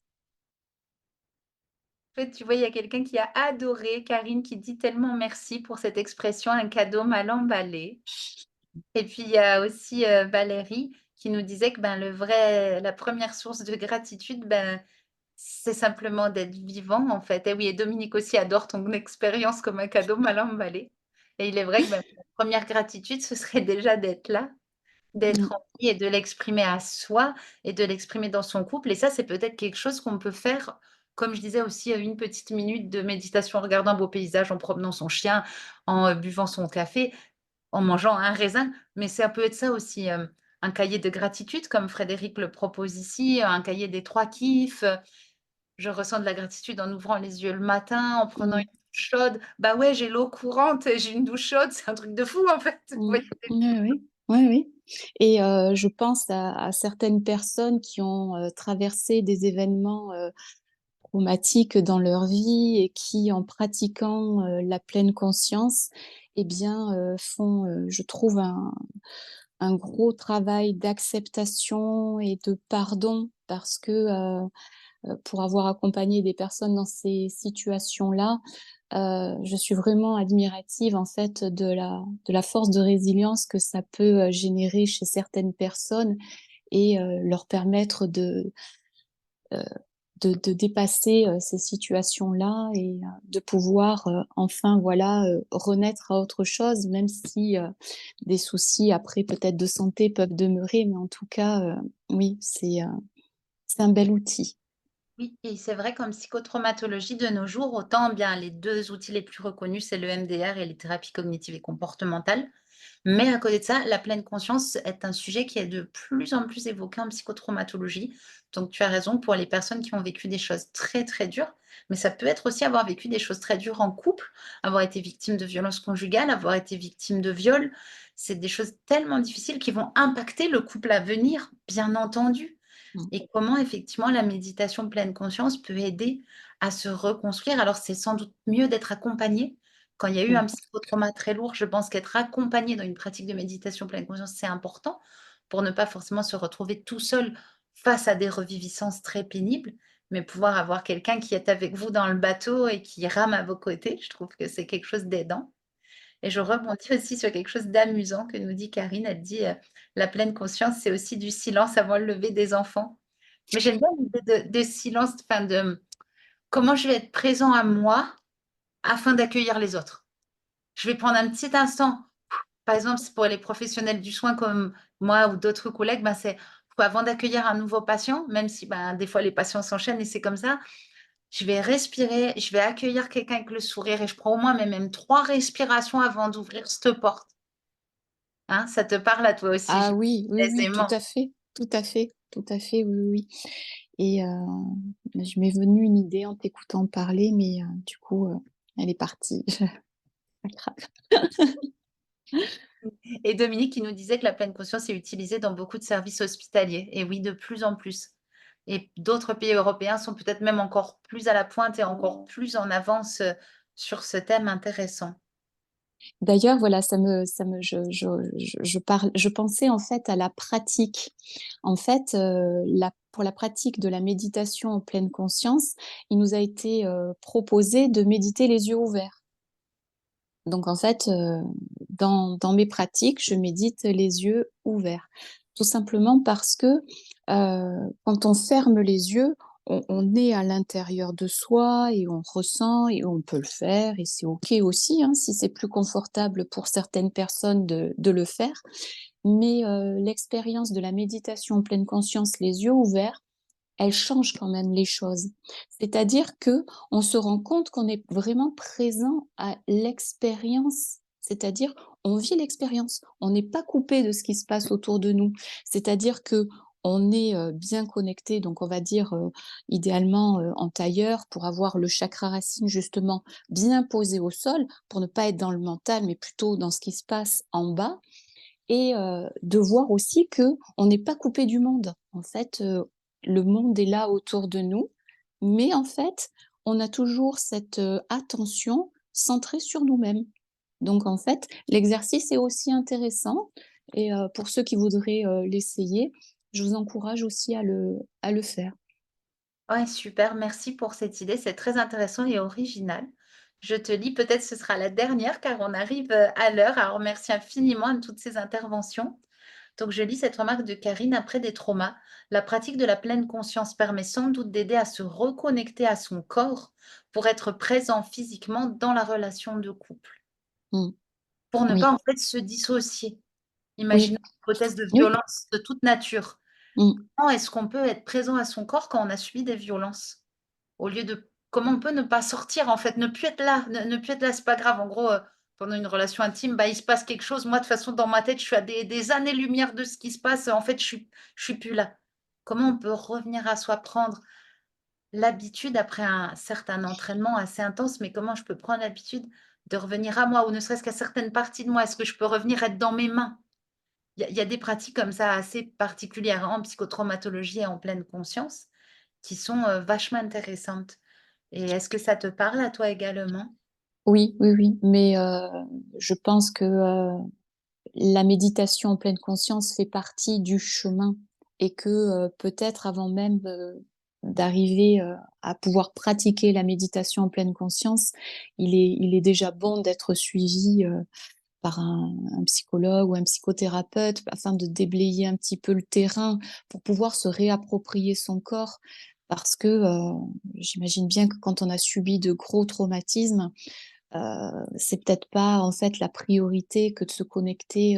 Speaker 1: En fait, tu vois, il y a quelqu'un qui a adoré, Karine, qui dit tellement merci pour cette expression, un cadeau mal emballé. Et puis il y a aussi, Valérie qui nous disait que, ben, la première source de gratitude, ben, c'est simplement d'être vivant, en fait. Et oui, et Dominique aussi adore ton expérience comme un cadeau mal emballé. Et il est vrai que, ben, la première gratitude, ce serait déjà d'être là, d'être
Speaker 2: Mmh.
Speaker 1: en vie et de l'exprimer à soi et de l'exprimer dans son couple. Et ça, c'est peut-être quelque chose qu'on peut faire, comme je disais aussi, une petite minute de méditation en regardant un beau paysage, en promenant son chien, en, buvant son café, en mangeant un raisin. Mais ça peut être ça aussi, un cahier de gratitude comme Frédéric le propose ici, un cahier des 3 kiffs, je ressens de la gratitude en ouvrant les yeux le matin, en prenant une
Speaker 2: Mmh.
Speaker 1: douche chaude. Bah, ouais, j'ai l'eau courante et j'ai une douche chaude, c'est un truc de fou, en fait. Vous
Speaker 2: Mmh.
Speaker 1: voyez?
Speaker 2: Oui, oui. Oui, oui et je pense à certaines personnes qui ont, traversé des événements, traumatiques dans leur vie et qui, en pratiquant, la pleine conscience et bien, font, je trouve un gros travail d'acceptation et de pardon parce que, pour avoir accompagné des personnes dans ces situations-là, je suis vraiment admirative en fait de la force de résilience que ça peut, générer chez certaines personnes et leur permettre heu, de dépasser, ces situations-là et de pouvoir, enfin voilà, renaître à autre chose, même si, des soucis après peut-être de santé peuvent demeurer, mais en tout cas, oui, c'est un bel outil.
Speaker 1: Oui et c'est vrai qu'en psychotraumatologie de nos jours, autant bien les 2 outils les plus reconnus, c'est le MDR et les thérapies cognitives et comportementales. Mais à côté de ça, la pleine conscience est un sujet qui est de plus en plus évoqué en psychotraumatologie. Donc tu as raison pour les personnes qui ont vécu des choses très, très dures, mais ça peut être aussi avoir vécu des choses très dures en couple, avoir été victime de violences conjugales, avoir été victime de viol. C'est des choses tellement difficiles qui vont impacter le couple à venir, bien entendu.
Speaker 2: Mmh.
Speaker 1: Et comment effectivement la méditation pleine conscience peut aider à se reconstruire. Alors c'est sans doute mieux d'être accompagné. Quand il y a eu
Speaker 2: Mmh.
Speaker 1: un psychotrauma très lourd, je pense qu'être accompagné dans une pratique de méditation pleine conscience, c'est important pour ne pas forcément se retrouver tout seul face à des reviviscences très pénibles. mais pouvoir avoir quelqu'un qui est avec vous dans le bateau et qui rame à vos côtés, je trouve que c'est quelque chose d'aidant. Et je rebondis aussi sur quelque chose d'amusant que nous dit Karine. Elle dit, «La pleine conscience, c'est aussi du silence avant le lever des enfants». Mais j'aime bien l'idée de silence, enfin de comment je vais être présent à moi afin d'accueillir les autres. Je vais prendre un petit instant. Par exemple, c'est pour les professionnels du soin comme moi ou d'autres collègues, ben, c'est avant d'accueillir un nouveau patient, même si, ben, des fois les patients s'enchaînent et c'est comme ça, je vais respirer, je vais accueillir quelqu'un avec le sourire et je prends au moins mais même 3 respirations avant d'ouvrir cette porte, hein. Ça te parle à toi aussi,
Speaker 2: Ah oui, oui, oui, tout
Speaker 1: aisément.
Speaker 2: à fait, tout à fait, tout à fait, oui, oui, oui. Et je m'est venue une idée en t'écoutant parler, mais du coup, elle est partie. Pas grave.
Speaker 1: Et Dominique qui nous disait que la pleine conscience est utilisée dans beaucoup de services hospitaliers et oui, de plus en plus. Et d'autres pays européens sont peut-être même encore plus à la pointe et encore plus en avance, sur ce thème intéressant.
Speaker 2: D'ailleurs, voilà, je pensais en fait à la pratique. En fait, pour la pratique de la méditation en pleine conscience, il nous a été proposé de méditer les yeux ouverts. Donc en fait, dans mes pratiques, je médite les yeux ouverts. Tout simplement parce que, quand on ferme les yeux, on est à l'intérieur de soi et on ressent et on peut le faire et c'est OK aussi, hein, si c'est plus confortable pour certaines personnes de le faire. Mais, l'expérience de la méditation en pleine conscience, les yeux ouverts, elle change quand même les choses. C'est-à-dire que on se rend compte qu'on est vraiment présent à l'expérience, c'est-à-dire on vit l'expérience. On n'est pas coupé de ce qui se passe autour de nous. C'est-à-dire que on est, bien connecté, donc on va dire, idéalement, en tailleur pour avoir le chakra racine justement bien posé au sol, pour ne pas être dans le mental, mais plutôt dans ce qui se passe en bas et de voir aussi que on n'est pas coupé du monde. En fait, le monde est là autour de nous, mais en fait, on a toujours cette, attention centrée sur nous-mêmes. Donc en fait, l'exercice est aussi intéressant et pour ceux qui voudraient, l'essayer, je vous encourage aussi à le faire.
Speaker 1: Ouais, super, merci pour cette idée, c'est très intéressant et original. Je te lis, peut-être ce sera la dernière car on arrive, à l'heure. Alors merci infiniment de toutes ces interventions. Donc je lis cette remarque de Karine: «Après des traumas, la pratique de la pleine conscience permet sans doute d'aider à se reconnecter à son corps pour être présent physiquement dans la relation de couple,
Speaker 2: Mmh.
Speaker 1: pour ne pas
Speaker 2: Oui,
Speaker 1: en fait se dissocier». Imaginons
Speaker 2: oui,
Speaker 1: une hypothèse de
Speaker 2: oui.
Speaker 1: violence de toute nature.
Speaker 2: Mmh.
Speaker 1: Comment est-ce qu'on peut être présent à son corps quand on a subi des violences? Au lieu de comment on peut ne pas sortir en fait, ne plus être là, ne plus être là, c'est pas grave. En gros, pendant une relation intime, bah, il se passe quelque chose. Moi, de toute façon, dans ma tête, je suis à des années-lumière de ce qui se passe. En fait, je suis plus là. Comment on peut revenir à soi, prendre l'habitude après un certain entraînement assez intense, mais comment je peux prendre l'habitude de revenir à moi ou ne serait-ce qu'à certaines parties de moi? Est-ce que je peux revenir être dans mes mains? Il y a des pratiques comme ça assez particulières en psychotraumatologie et en pleine conscience qui sont, vachement intéressantes. Et est-ce que ça te parle à toi également?
Speaker 2: Oui, oui, oui, mais je pense que, la méditation en pleine conscience fait partie du chemin et que, peut-être avant même, d'arriver, à pouvoir pratiquer la méditation en pleine conscience, il est déjà bon d'être suivi, par un psychologue ou un psychothérapeute afin de déblayer un petit peu le terrain pour pouvoir se réapproprier son corps. Parce que, j'imagine bien que quand on a subi de gros traumatismes, c'est peut-être pas, en fait, la priorité que de se connecter,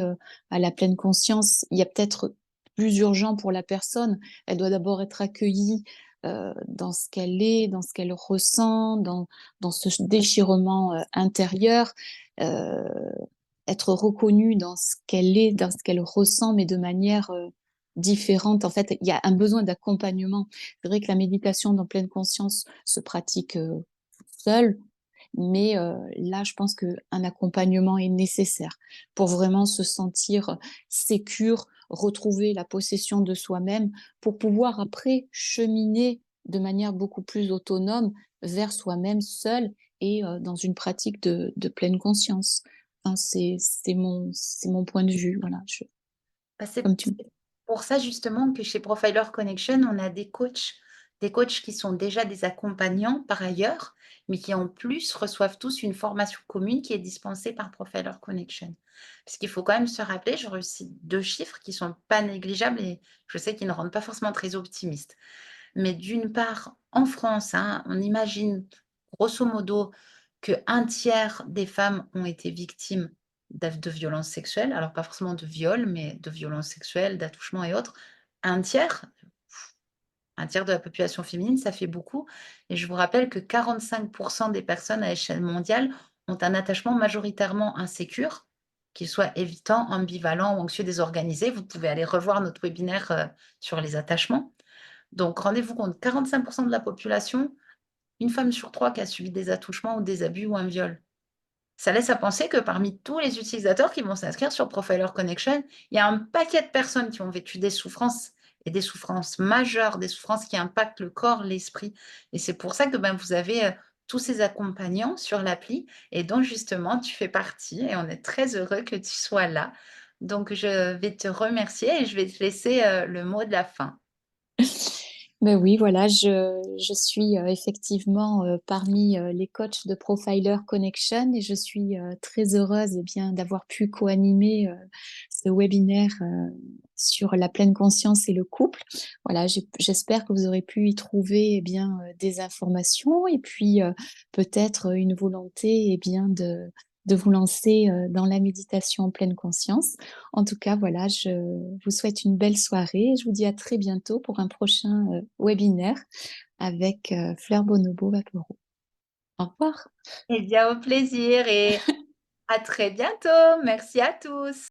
Speaker 2: à la pleine conscience. Il y a peut-être plus urgent pour la personne. Elle doit d'abord être accueillie, dans ce qu'elle est, dans ce qu'elle ressent, dans ce déchirement, intérieur, heu, être reconnue dans ce qu'elle est, dans ce qu'elle ressent, mais de manière, différente. En fait, il y a un besoin d'accompagnement. C'est vrai que la méditation dans pleine conscience se pratique, seule, mais là, je pense qu'un accompagnement est nécessaire pour vraiment se sentir sécure, retrouver la possession de soi-même, pour pouvoir après cheminer de manière beaucoup plus autonome vers soi-même seul et dans une pratique de pleine conscience. Enfin, c'est mon point de vue, voilà,
Speaker 1: Bah, c'est
Speaker 2: comme tu
Speaker 1: c'est pour ça justement que chez Profiler Connection, on a des coachs des coachs qui sont déjà des accompagnants par ailleurs, mais qui en plus reçoivent tous une formation commune qui est dispensée par Profiler Connection. Parce qu'il faut quand même se rappeler, je recite 2 chiffres qui sont pas négligeables et je sais qu'ils ne rendent pas forcément très optimistes. Mais d'une part, en France, hein, on imagine grosso modo qu'un tiers des femmes ont été victimes de violences sexuelles, alors pas forcément de viol, mais de violences sexuelles, d'attouchements et autres. Un tiers, un tiers de la population féminine, ça fait beaucoup et je vous rappelle que 45 des personnes à échelle mondiale ont un attachement majoritairement insécure, qu'il soit évitant, ambivalent ou anxieux désorganisé. Vous pouvez aller revoir notre webinaire, sur les attachements. Donc rendez-vous compte, 45 de la population, une femme sur 3 qui a subi des attouchements ou des abus ou un viol. Ça laisse à penser que parmi tous les utilisateurs qui vont s'inscrire sur Profiler Connection, il y a un paquet de personnes qui ont vécu des souffrances et des souffrances majeures, des souffrances qui impactent le corps, l'esprit et c'est pour ça que, ben, vous avez, tous ces accompagnants sur l'appli et dont justement tu fais partie et on est très heureux que tu sois là. Donc je vais te remercier et je vais te laisser, le mot de la fin.
Speaker 2: Ben oui, voilà, je suis, effectivement, parmi, les coachs de Profiler Connection et je suis, très heureuse, eh bien, d'avoir pu co-animer, ce webinaire, sur la pleine conscience et le couple. Voilà, j'espère que vous aurez pu y trouver, eh bien, des informations et puis, peut-être, une volonté, eh bien, de vous lancer, dans la méditation en pleine conscience. En tout cas, voilà, je vous souhaite une belle soirée et je vous dis à très bientôt pour un prochain, webinaire avec, Fleur Bonobo Vapereau. Au revoir.
Speaker 1: Eh bien, au plaisir et à très bientôt. Merci à tous.